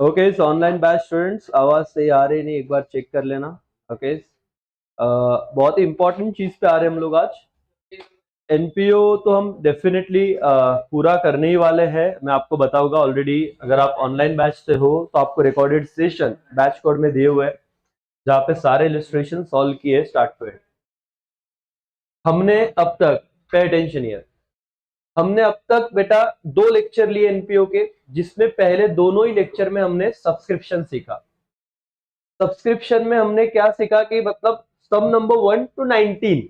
Okay, सो online batch students, आवाज सही आ रही नहीं एक बार चेक कर लेना। ओके, बहुत ही इंपॉर्टेंट चीज पे आ रहे हैं हम लोग आज। एनपीओ तो हम डेफिनेटली पूरा करने ही वाले हैं। मैं आपको बताऊंगा ऑलरेडी, अगर आप ऑनलाइन बैच से हो तो आपको रिकॉर्डेड सेशन बैच कोड में दिए हुए हैं, जहाँ पे सारे इलस्ट्रेशन सॉल्व किए स्टार्ट पे। हमने अब तक, पे अटेंशन हियर, हमने अब तक बेटा दो लेक्चर लिए एनपीओ के, जिसमें पहले दोनों ही लेक्चर में हमने सब्सक्रिप्शन सीखा। सब्सक्रिप्शन में हमने क्या सीखा कि मतलब सम नंबर 1 to 19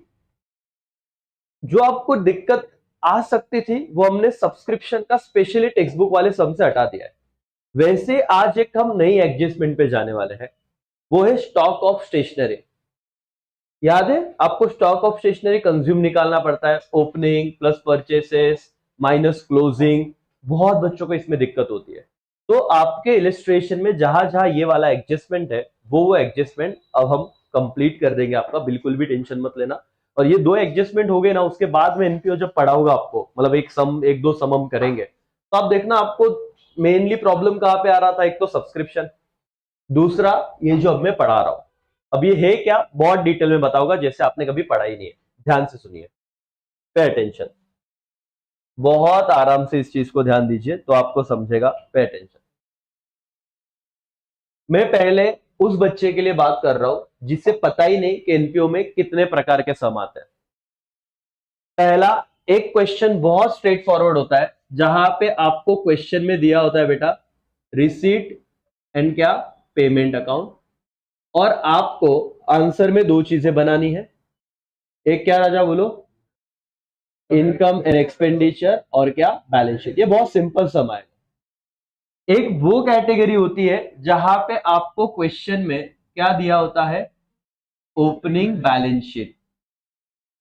जो आपको दिक्कत आ सकती थी वो हमने सब्सक्रिप्शन का स्पेशली टेक्स्ट बुक वाले सम से हटा दिया है। वैसे आज एक हम नई एडजस्टमेंट पे जाने वाले हैं, वो है स्टॉक ऑफ स्टेशनरी। याद है आपको, स्टॉक ऑफ स्टेशनरी कंज्यूम निकालना पड़ता है, opening plus purchases minus closing. बहुत बच्चों को इसमें दिक्कत होती है। तो आपके इलिस्ट्रेशन में जहां जहां ये वाला एडजस्टमेंट है, वो एडजस्टमेंट अब हम कंप्लीट कर देंगे आपका, बिल्कुल भी टेंशन मत लेना। और ये दो एडजस्टमेंट हो गए ना, उसके बाद में एनपीओ जब पढ़ाऊंगा आपको, मतलब एक दो सम हम करेंगे, तो आप देखना आपको मेनली प्रॉब्लम कहां पे आ रहा था। एक तो सब्सक्रिप्शन, दूसरा ये जो अब मैं पढ़ा रहा हूं। अब ये है क्या, बहुत डिटेल में बताऊंगा, जैसे आपने कभी पढ़ा ही नहीं है। ध्यान से सुनिए, पे अटेंशन, बहुत आराम से इस चीज को ध्यान दीजिए तो आपको समझेगा। Pay attention. मैं पहले उस बच्चे के लिए बात कर रहा हूं जिसे पता ही नहीं कि एनपीओ में कितने प्रकार के सम आते हैं। पहला, एक क्वेश्चन बहुत स्ट्रेट फॉरवर्ड होता है, जहां पे आपको क्वेश्चन में दिया होता है बेटा रिसीट एंड क्या, पेमेंट अकाउंट। और आपको आंसर में दो चीजें बनानी है। एक क्या राजा बोलो, इनकम एंड एक्सपेंडिचर, और क्या, बैलेंस शीट। ये बहुत सिंपल सम है। एक वो कैटेगरी होती है जहां पे आपको क्वेश्चन में क्या दिया होता है, ओपनिंग बैलेंस शीट,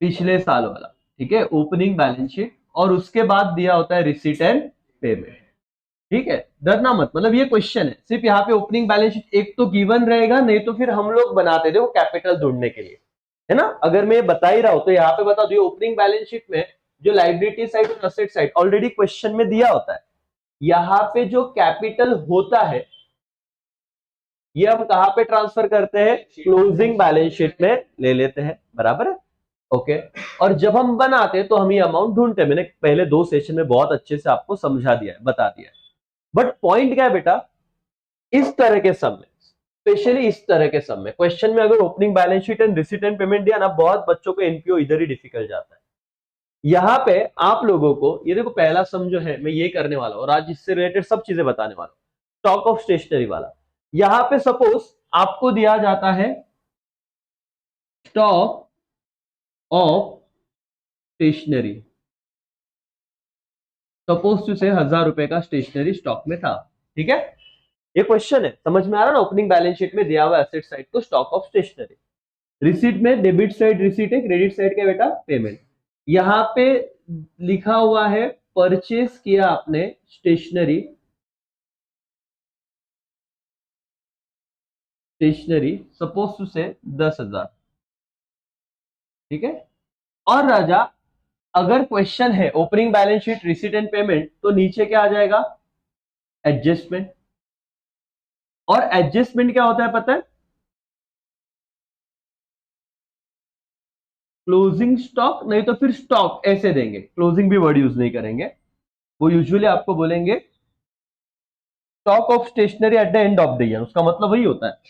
पिछले साल वाला। ठीक है, ओपनिंग बैलेंस शीट, और उसके बाद दिया होता है रिसीट एंड पेमेंट। ठीक है, डरना मत, मतलब ये क्वेश्चन है सिर्फ। यहाँ पे ओपनिंग बैलेंस शीट एक तो गिवन रहेगा, नहीं तो फिर हम लोग बनाते थे वो कैपिटल ढूंढने के लिए, है ना। अगर मैं बता ही रहा हूं तो यहाँ पे बता दो, ओपनिंग बैलेंस शीट में जो लाइबिलिटी साइड और असेट साइड ऑलरेडी क्वेश्चन में दिया होता है। यहाँ पे जो कैपिटल होता है, ये हम कहां पे ट्रांसफर करते हैं, क्लोजिंग बैलेंस शीट में ले लेते हैं, बराबर है। ओके, और जब हम बनाते हैं तो हम ये अमाउंट ढूंढते हैं। मैंने पहले दो सेशन में बहुत अच्छे से आपको समझा दिया है, बता दिया है। बट पॉइंट क्या है बेटा, इस तरह के सम में, स्पेशली इस तरह के सम में, क्वेश्चन में अगर opening balance sheet and receipt and payment दिया ना, बहुत बच्चों को एनपीओ इधर ही डिफिकल्ट जाता है। यहां पे आप लोगों को ये देखो, पहला सम जो है मैं ये करने वाला हूं, और आज इससे रिलेटेड सब चीजें बताने वाला हूं। स्टॉक ऑफ स्टेशनरी वाला, यहां पे सपोज आपको दिया जाता है stock of stationery, suppose to say 1,000 रुपए का स्टेशनरी स्टॉक में था। ठीक है, ये क्वेश्चन है, समझ में आ रहा ना। ओपनिंग बैलेंस शीट में दिया हुआ एसेट साइड को स्टॉक ऑफ स्टेशनरी, रिसीट में डेबिट साइड रिसीट है, क्रेडिट साइड का बेटा पेमेंट। यहां पे लिखा हुआ है परचेस किया आपने स्टेशनरी, स्टेशनरी सपोज टू से 10,000। ठीक है, और राजा अगर क्वेश्चन है opening balance sheet receipt and payment, तो नीचे क्या आ जाएगा, एडजस्टमेंट। और एडजस्टमेंट क्या होता है पता है, क्लोजिंग स्टॉक, नहीं तो फिर स्टॉक ऐसे देंगे, क्लोजिंग भी वर्ड यूज नहीं करेंगे। वो यूजुअली आपको बोलेंगे stock of stationery at the end of the year, उसका मतलब वही होता है।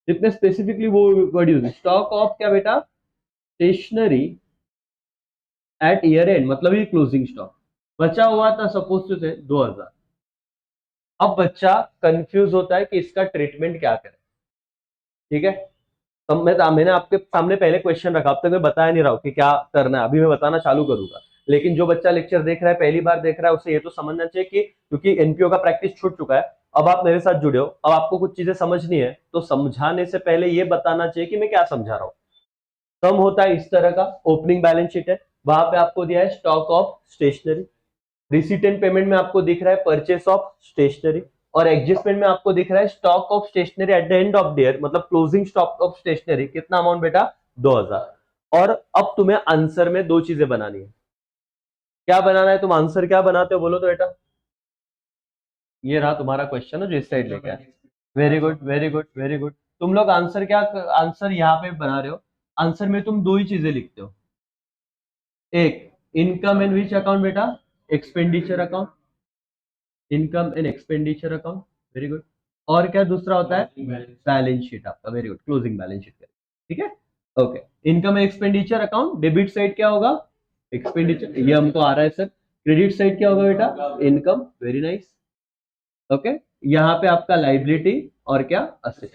जितने स्पेसिफिकली वो वर्ड यूज, स्टॉक ऑफ क्या बेटा, स्टेशनरी एट ईयर एंड, मतलब ये क्लोजिंग स्टॉक। बचा हुआ था सपोज टू से 2,000। अब बच्चा कंफ्यूज होता है कि इसका ट्रीटमेंट क्या करें। ठीक है, तो मैंने आपके सामने पहले क्वेश्चन रखा, अब तक मैं बता नहीं रहा हूं कि क्या करना है, अभी मैं बताना चालू करूंगा। लेकिन जो बच्चा लेक्चर देख रहा है, पहली बार देख रहा है, उसे ये तो समझना चाहिए कि क्योंकि एनपीओ का प्रैक्टिस छूट चुका है, अब आप मेरे साथ जुड़े हो, अब आपको कुछ चीजें समझनी है, तो समझाने से पहले ये बताना चाहिए कि मैं क्या समझा रहा हूं। सम होता है इस तरह का, ओपनिंग बैलेंस शीट है, वहां पे आपको दिया है stock of stationery, receipt and payment में आपको दिख रहा है परचेस ऑफ स्टेशनरी, और एडजस्टमेंट में आपको दिख रहा है stock of stationery at the end of the year, मतलब क्लोजिंग स्टॉक ऑफ स्टेशनरी कितना अमाउंट बेटा, 2,000। और अब तुम्हें आंसर में दो चीजें बनानी है। क्या बनाना है, तुम आंसर क्या बनाते हो बोलो तो बेटा, ये रहा तुम्हारा क्वेश्चन है जो इस साइड लेके आए। Very good very good very good. तुम लोग आंसर क्या, आंसर यहाँ पे बना रहे हो। आंसर में तुम दो ही चीजें लिखते हो, एक इनकम इन विच अकाउंट बेटा, expenditure account, income in expenditure account, very good. और क्या दूसरा होता है, बैलेंस शीट आपका, very good, closing balance sheet, ठीक है। Okay, income expenditure account, debit side क्या होगा, एक्सपेंडिचर, ये हमको आ रहा है सर। क्रेडिट साइड क्या होगा बेटा, इनकम, वेरी नाइस। ओके, यहाँ पे आपका लाइबिलिटी और क्या, असेट,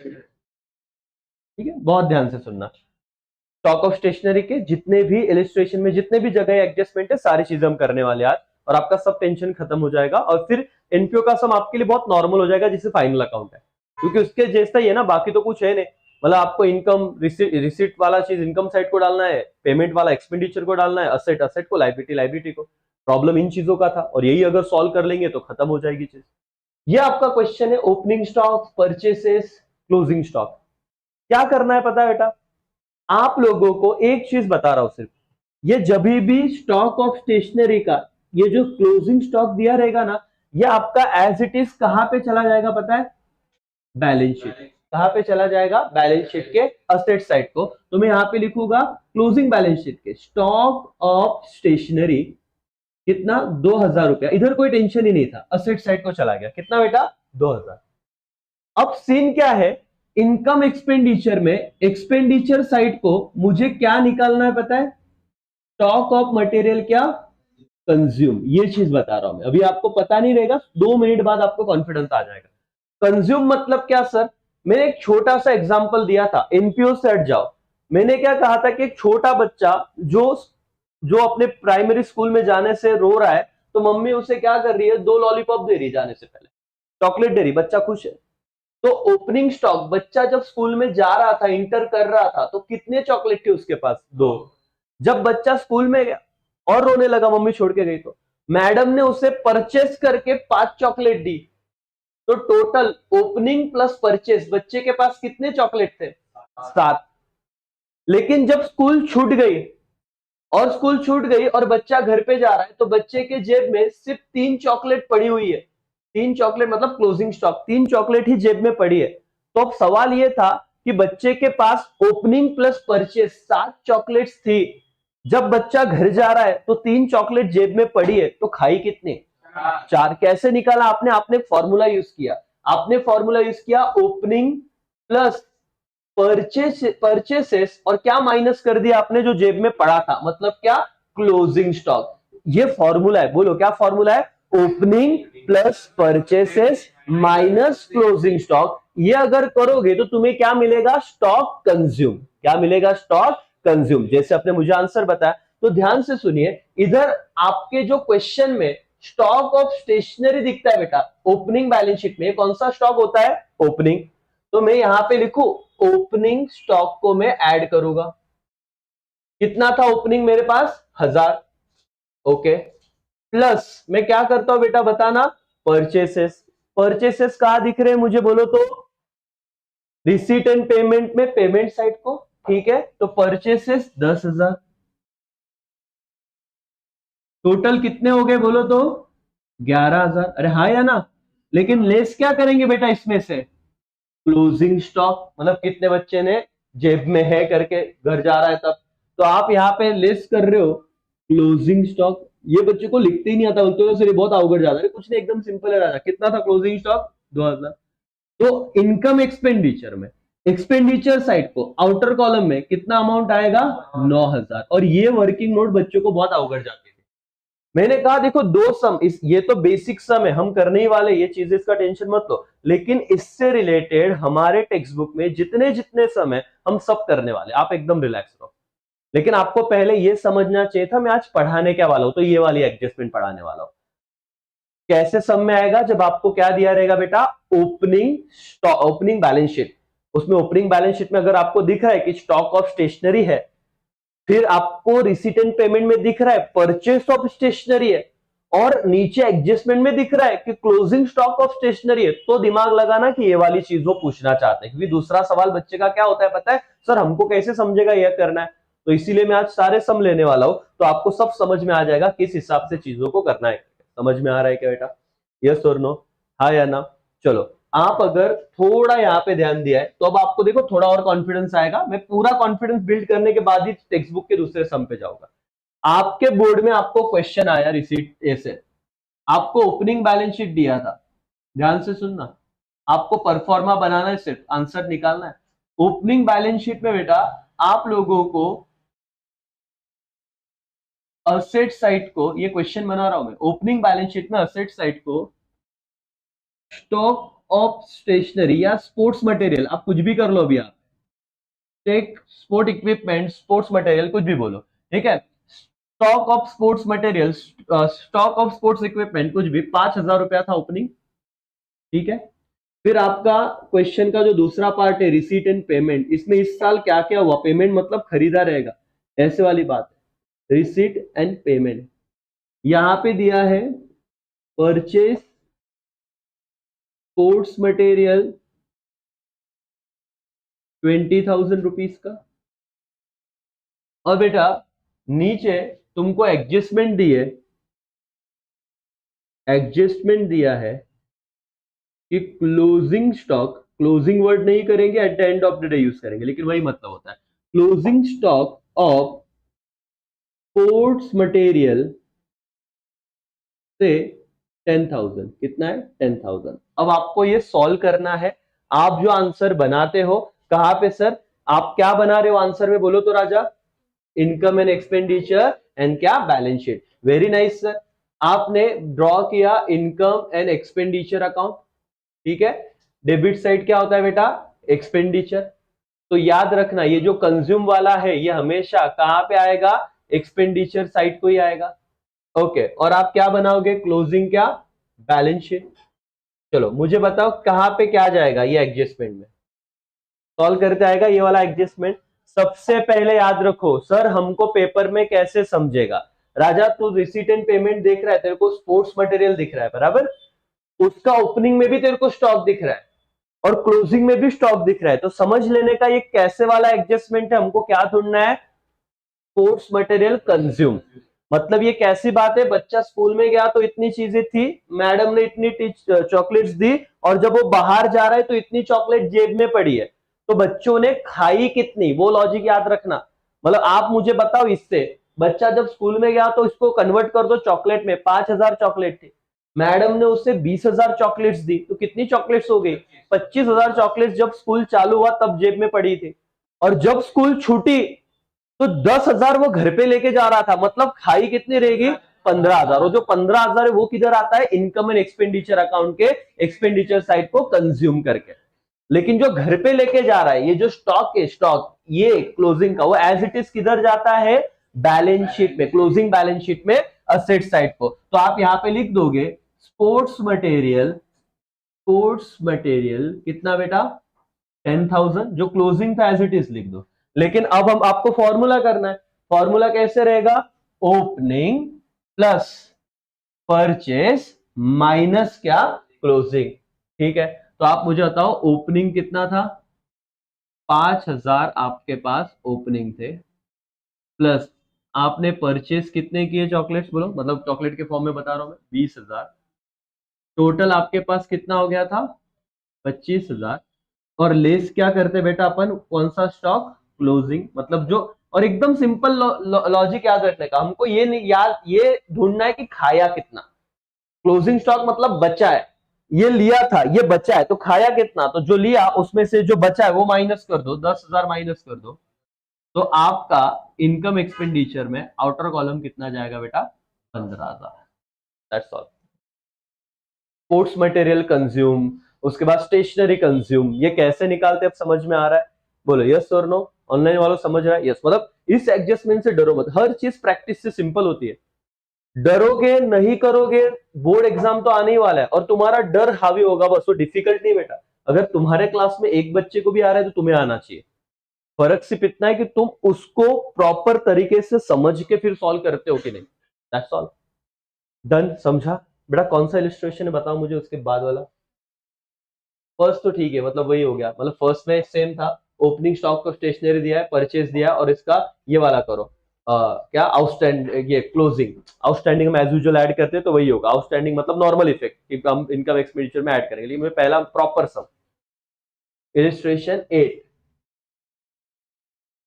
ठीक है। बहुत ध्यान से सुनना, स्टॉक ऑफ स्टेशनरी के जितने भी इलिस्ट्रेशन में जितने भी जगह एडजस्टमेंट है सारी चीजें हम करने वाले आज, और आपका सब टेंशन खत्म हो जाएगा, और फिर एनपीओ का सम आपके लिए बहुत नॉर्मल हो जाएगा जिसे फाइनल अकाउंट है, क्योंकि उसके जैसा ही है ना, बाकी तो कुछ है नहीं। मतलब आपको इनकम रिसिट वाला चीज इनकम साइड को डालना है, पेमेंट वाला एक्सपेंडिचर को डालना है, असेट असेट को, लाइबिलिटी लाइबिलिटी को। प्रॉब्लम इन चीजों का था, और यही अगर सॉल्व कर लेंगे तो खत्म हो जाएगी चीज। ये आपका क्वेश्चन है opening stock, purchases, closing stock. क्या करना है पता है बेटा, आप लोगों को एक चीज बता रहा हूं सिर्फ, ये जब भी स्टॉक ऑफ स्टेशनरी का ये जो क्लोजिंग स्टॉक दिया रहेगा ना, ये आपका एज इट इज कहां पे चला जाएगा पता है, बैलेंस शीट। कहां पे चला जाएगा, बैलेंस शीट के असेट साइड को। तो मैं यहां पे लिखूंगा क्लोजिंग बैलेंस शीट के स्टॉक ऑफ स्टेशनरी कितना, 2000 रुपया, इधर कोई टेंशन ही नहीं था, असेट साइड को चला गया, कितना बेटा, 2000। अब सीन क्या है, इनकम एक्सपेंडिचर में एक्सपेंडिचर साइड को मुझे क्या निकालना है पता है, स्टॉक ऑफ मटेरियल क्या, कंज्यूम। ये चीज बता रहा हूं मैं, अभी आपको पता नहीं रहेगा, 2 मिनट बाद आपको कॉन्फिडेंस आ जाएगा। कंज्यूम मतलब क्या सर, मैंने एक छोटा सा एग्जांपल दिया था, एनपीओ से हट जाओ। मैंने क्या कहा था कि एक छोटा बच्चा जो जो अपने प्राइमरी स्कूल में जाने से रो रहा है, तो मम्मी उसे क्या कर रही है, 2 लॉलीपॉप दे रही जाने से पहले, चॉकलेट दे रही, बच्चा खुश है। तो ओपनिंग स्टॉक, बच्चा जब स्कूल में जा रहा था, इंटर कर रहा था, तो कितने चॉकलेट थे उसके पास, 2। जब बच्चा स्कूल में गया और रोने लगा, मम्मी छोड़ के गई, तो मैडम ने उसे परचेस करके 5 चॉकलेट दी। तो टोटल ओपनिंग प्लस परचेस बच्चे के पास कितने चॉकलेट थे, 7। लेकिन जब स्कूल छूट गई और बच्चा घर पे जा रहा है, तो बच्चे के जेब में सिर्फ 3 चॉकलेट पड़ी हुई है। 3 चॉकलेट मतलब क्लोजिंग स्टॉक, 3 चॉकलेट ही जेब में पड़ी है। तो अब सवाल यह था कि बच्चे के पास ओपनिंग प्लस परचेस 7 चॉकलेट्स थी, जब बच्चा घर जा रहा है तो 3 चॉकलेट जेब में पड़ी है, तो खाई कितने, 4। कैसे निकाला आपने, आपने फॉर्मूला यूज किया, ओपनिंग प्लस परचेसेस और क्या माइनस कर दिया आपने, जो जेब में पड़ा था, मतलब क्या, क्लोजिंग स्टॉक। ये फॉर्मूला है, बोलो क्या फॉर्मूला है, opening plus purchases minus closing stock. ये अगर करोगे तो तुम्हें क्या मिलेगा, स्टॉक कंज्यूम। क्या मिलेगा, स्टॉक कंज्यूम। जैसे आपने मुझे आंसर बताया, तो ध्यान से सुनिए, इधर आपके जो क्वेश्चन में स्टॉक ऑफ स्टेशनरी दिखता है बेटा, ओपनिंग बैलेंस शीट में कौन सा स्टॉक होता है, ओपनिंग। तो मैं यहां पे लिखूं, ओपनिंग स्टॉक को मैं ऐड करूंगा, कितना था ओपनिंग मेरे पास, 1000। ओके, प्लस मैं क्या करता हूं बेटा, बताना, परचेसेस कहां दिख रहे हैं मुझे, बोलो तो, रिसीट एंड पेमेंट में, पेमेंट साइड को, ठीक है। तो परचेसेस 10,000, टोटल कितने हो गए बोलो तो, 11,000। अरे हाँ या ना, लेकिन लेस क्या करेंगे बेटा इसमें से, क्लोजिंग स्टॉक, मतलब कितने बच्चे ने जेब में है करके घर जा रहा है तब, तो आप यहाँ पे लेस कर रहे हो क्लोजिंग स्टॉक। ये बच्चे को लिखते ही नहीं आता, बोलते हो सर ये बहुत अवघड जाता है, कुछ नहीं, एकदम सिंपल है राजा। कितना था क्लोजिंग स्टॉक, 2000। तो इनकम एक्सपेंडिचर में, एक्सपेंडिचर साइड को आउटर कॉलम में कितना अमाउंट आएगा, 9,000। और ये वर्किंग नोट बच्चों को बहुत अवघड जाती है। मैंने कहा देखो, 2 सम, ये तो बेसिक सम है, हम करने ही वाले, ये चीज इसका टेंशन मत लो, लेकिन इससे रिलेटेड हमारे टेक्स्ट बुक में जितने जितने सम है हम सब करने वाले, आप एकदम रिलैक्स रहो। लेकिन आपको पहले ये समझना चाहिए था मैं आज पढ़ाने क्या वाला हूं, तो ये वाली एडजस्टमेंट पढ़ाने वाला हूं। कैसे सम में आएगा, जब आपको क्या दिया रहेगा बेटा, ओपनिंग बैलेंस शीट। उसमें ओपनिंग बैलेंस शीट में अगर आपको दिख रहा है कि स्टॉक ऑफ स्टेशनरी है, फिर आपको रिसीट एंड पेमेंट में दिख रहा है परचेस ऑफ स्टेशनरी है, और नीचे एडजस्टमेंट में दिख रहा है कि क्लोजिंग स्टॉक ऑफ स्टेशनरी है, तो दिमाग लगाना कि ये वाली चीज वो पूछना चाहते हैं। क्योंकि दूसरा सवाल बच्चे का क्या होता है पता है, सर हमको कैसे समझेगा यह करना है। तो इसीलिए मैं आज सारे सम लेने वाला हूं, तो आपको सब समझ में आ जाएगा किस हिसाब से चीजों को करना है। समझ में आ रहा है क्या बेटा, यस और नो। हाँ या ना? चलो, आप अगर थोड़ा यहाँ पे ध्यान दिया है तो अब आपको देखो थोड़ा और कॉन्फिडेंस आएगा। मैं पूरा कॉन्फिडेंस बिल्ड करने के बाद ही टेक्स्ट बुक के दूसरे सम पे जाऊंगा। आपके बोर्ड में आपको क्वेश्चन आया रिसीट ए से, आपको ओपनिंग बैलेंस शीट दिया था, ध्यान से सुनना, आपको परफॉर्मा बनाना है, सिर्फ आंसर निकालना है। ओपनिंग बैलेंस शीट में बेटा आप लोगों को असेट साइड को, ये क्वेश्चन बना रहा हूं मैं, ओपनिंग बैलेंस शीट में असेट साइड को स्टॉक ऑफ स्टेशनरी या स्पोर्ट्स मटेरियल, आप कुछ भी कर लो अभी, आप take sport equipment, sports material, कुछ भी बोलो, ठीक है। Stock of sports material, stock of sports equipment, कुछ भी, 5,000 रुपया था ओपनिंग, ठीक है। फिर आपका क्वेश्चन का जो दूसरा पार्ट है रिसीट एंड पेमेंट, इसमें इस साल क्या क्या हुआ, पेमेंट मतलब खरीदा रहेगा, ऐसे वाली बात है, रिसीट एंड पेमेंट। यहां पे दिया है परचेज स्पोर्ट्स मटेरियल 20,000 रुपीज का, और बेटा नीचे तुमको एडजस्टमेंट दी है, एडजस्टमेंट दिया है कि क्लोजिंग स्टॉक, क्लोजिंग वर्ड नहीं करेंगे, eight the end of the day use करेंगे, लेकिन वही मतलब होता है, closing stock of sports material से 10,000, कितना है 10,000। अब आपको ये सॉल्व करना है। आप जो आंसर बनाते हो कहां पे सर, आप क्या बना रहे हो आंसर में, बोलो तो राजा, इनकम एंड एक्सपेंडिचर एंड क्या, balance sheet. Very nice sir, आपने ड्रॉ किया इनकम एंड एक्सपेंडिचर अकाउंट, ठीक है। डेबिट साइड क्या होता है बेटा, एक्सपेंडिचर। तो याद रखना ये जो कंज्यूम वाला है ये हमेशा कहां पे आएगा, एक्सपेंडिचर साइड को ही आएगा, ओके। और आप क्या बनाओगे, क्लोजिंग क्या, बैलेंस शीट। चलो मुझे बताओ कहां पे क्या जाएगा, ये एडजस्टमेंट में सॉल्व करते आएगा ये वाला एडजस्टमेंट। सबसे पहले याद रखो सर हमको पेपर में कैसे समझेगा, राजा तू रिसीट एंड पेमेंट देख रहा है, तेरे को स्पोर्ट्स मटेरियल दिख रहा है बराबर, उसका ओपनिंग में भी तेरे को स्टॉक दिख रहा है और क्लोजिंग में भी स्टॉक दिख रहा है, तो समझ लेने का ये कैसे वाला एडजस्टमेंट है, हमको क्या ढूंढना है, स्पोर्ट्स मटेरियल कंज्यूम। मतलब ये कैसी बात है, बच्चा स्कूल में गया तो इतनी चीजें थी, मैडम ने इतनी चॉकलेट्स दी, और जब वो बाहर जा रहा है तो इतनी चॉकलेट जेब में पड़ी है, तो बच्चों ने खाई कितनी, वो लॉजिक याद रखना। मतलब आप मुझे बताओ, इससे बच्चा जब स्कूल में गया तो इसको कन्वर्ट कर दो चॉकलेट में, 5,000 चॉकलेट थी, मैडम ने उसे 20,000 चॉकलेट्स दी, तो कितनी चॉकलेट्स हो गई, 25,000 चॉकलेट्स जब स्कूल चालू हुआ तब जेब में पड़ी थी, और जब स्कूल छूटी तो 10,000 वो घर पे लेके जा रहा था, मतलब खाई कितनी रहेगी, 15,000। और जो 15,000 है वो किधर आता है, इनकम एंड एक्सपेंडिचर अकाउंट के एक्सपेंडिचर साइड को कंज्यूम करके। लेकिन जो घर पे लेके जा रहा है, ये जो स्टॉक है, स्टॉक ये क्लोजिंग का, वो एज इट इज किधर जाता है, बैलेंस शीट में, क्लोजिंग बैलेंस शीट में असेट साइड को। तो आप यहां पे लिख दोगे स्पोर्ट्स मटेरियल, स्पोर्ट्स मटेरियल कितना बेटा, 10,000, जो क्लोजिंग था एज इट इज लिख दो। लेकिन अब हम आपको फॉर्मूला करना है, फॉर्मूला कैसे रहेगा, ओपनिंग प्लस परचेस माइनस क्या, क्लोजिंग, ठीक है। तो आप मुझे बताओ ओपनिंग कितना था, 5,000 आपके पास ओपनिंग थे, प्लस आपने परचेस कितने किए चॉकलेट्स, बोलो, मतलब चॉकलेट के फॉर्म में बता रहा हूं मैं, 20,000, टोटल आपके पास कितना हो गया था, 25,000। और लेस क्या करते बेटा अपन, कौन सा स्टॉक, क्लोजिंग, मतलब जो, और एकदम सिंपल लॉजिक याद रखने का, हमको ये नहीं याद, ये ढूंढना है कि खाया कितना, क्लोजिंग स्टॉक मतलब बचा है, ये लिया था ये बचा है, तो खाया कितना, तो जो लिया उसमें से जो बचा है वो माइनस कर दो, 10,000 माइनस कर दो, तो आपका इनकम एक्सपेंडिचर में आउटर कॉलम कितना जाएगा बेटा, 15,000। That's all. Sports material consume, उसके बाद स्टेशनरी कंज्यूम, ये कैसे निकालते अब समझ में आ रहा है, बोलो यस और नो, ऑनलाइन वालों समझ रहा है, यस। मतलब इस एडजस्टमेंट से डरो मत, हर चीज प्रैक्टिस से सिंपल होती है, डरोगे नहीं करोगे, बोर्ड एग्जाम तो आने ही वाला है और तुम्हारा डर हावी होगा बस, वो डिफिकल्ट नहीं बेटा। अगर तुम्हारे क्लास में एक बच्चे को भी आ रहा है तो तुम्हें आना चाहिए, फर्क सिर्फ इतना है कि तुम उसको प्रॉपर तरीके से समझ के फिर सॉल्व करते हो कि नहीं, दैट्स ऑल। डन, समझा बेटा, कौन सा इलिस्ट्रेशन है बताओ मुझे, उसके बाद वाला। फर्स्ट तो ठीक है, मतलब वही हो गया, मतलब फर्स्ट में सेम था, ओपनिंग स्टॉक को स्टेशनरी दिया है, परचेज दिया है, और इसका ये वाला करो, क्या आउटस्टैंडिंग, ये क्लोजिंग, आउटस्टैंडिंग हम एज यूजुअल ऐड करते हैं तो वही होगा। आउटस्टैंडिंग मतलब नॉर्मल इफेक्ट कि हम इनकम एक्सपेंडिचर में ऐड करेंगे, लेकिन पहला proper sum. Illustration 8,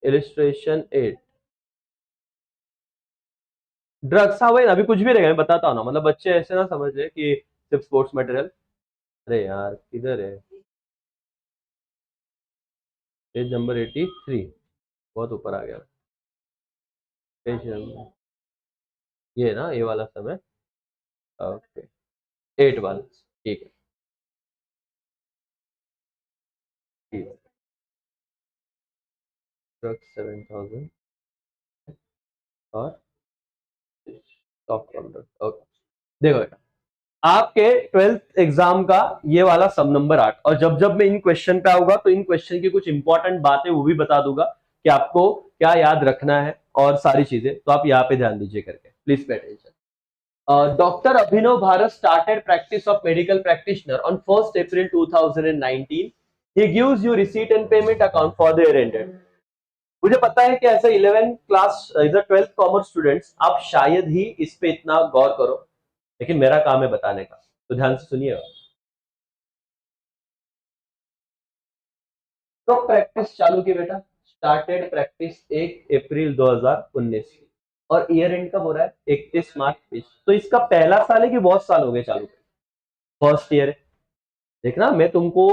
illustration 8 drugs. हाँ वही ना, अभी कुछ भी रहेगा मैं बताता हूँ ना, मतलब बच्चे ऐसे ना समझ रहे कि सिर्फ स्पोर्ट्स मटेरियल। अरे यार किधर है पेज नंबर 83, बहुत ऊपर आ गया पेज नंबर, ये ना ये वाला समय, ओके 8 वाला, ठीक है ठीक है। ड्रग्स 7000 और टॉप कॉन्ट्रैक्ट, ओके। देखो बेटा, आपके 12th एग्जाम का ये वाला सम नंबर 8, और जब जब मैं इन क्वेश्चन पे आऊंगा तो इन क्वेश्चन की कुछ इंपॉर्टेंट बातें वो भी बता दूंगा कि आपको क्या याद रखना है और सारी चीजें, तो आप यहाँ पे ध्यान दीजिए करके, please pay attention. Dr. Abhinav Bharat started practice of medical practitioner on 1st April 2019. He gives you receipt and payment account for the year ended. मुझे पता है कि ऐसा 11th क्लास इधर 12th कॉमर्स स्टूडेंट्स आप शायद ही इस पे इतना गौर करो, लेकिन मेरा काम है बताने का, तो ध्यान से सुनिएगा। तो प्रैक्टिस चालू की बेटा, स्टार्टेड प्रैक्टिस 1 अप्रैल 2019 की, और ईयर एंड कब हो रहा है 31 मार्च 20। तो इसका पहला साल है कि बहुत साल हो गए चालू, फर्स्ट ईयर है। देखना मैं तुमको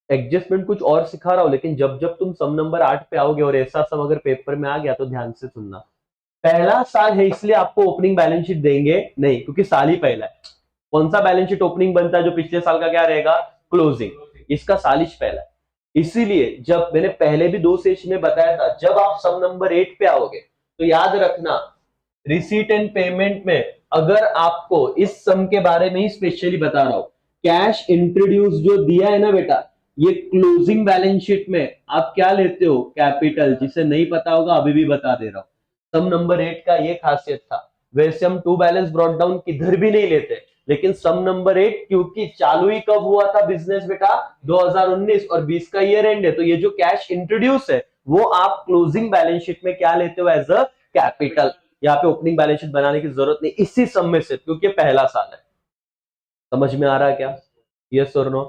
एडजस्टमेंट कुछ और सिखा रहा हूं, लेकिन जब जब तुम सम नंबर 8 पे आओगे और ऐसा सम अगर पेपर में आ गया तो ध्यान से सुनना। पहला साल है इसलिए आपको ओपनिंग बैलेंस शीट देंगे नहीं, क्योंकि साल ही पहला है। कौन सा बैलेंस शीट ओपनिंग बनता है जो पिछले साल का क्या रहेगा, क्लोजिंग, इसका साल ही पहला है। इसीलिए जब मैंने पहले भी 2 सेशन में बताया था, जब आप सम नंबर 8 पे आओगे तो याद रखना रिसीट एंड पेमेंट में अगर आपको इस सम के बारे में ही स्पेशली बता रहा हूं, कैश इंट्रोड्यूस जो दिया है ना बेटा, ये क्लोजिंग बैलेंस शीट में आप क्या लेते हो, कैपिटल। जिसे नहीं पता होगा अभी भी बता दे रहा हूं, सम नंबर 8 का ये खासियत था। वैसे हम टू बैलेंस ब्रॉट डाउन किधर भी नहीं लेते, लेकिन सम नंबर 8 क्योंकि चालू ही कब हुआ था बिजनेस बेटा, 2019, और 20 का ईयर एंड है, तो ये जो कैश इंट्रोड्यूस है वो आप क्लोजिंग बैलेंस शीट में क्या लेते हो, एज अ कैपिटल। यहाँ पे ओपनिंग बैलेंस शीट बनाने की जरूरत नहीं इसी सम में से, क्योंकि पहला साल है। समझ में आ रहा है क्या, यस और नो,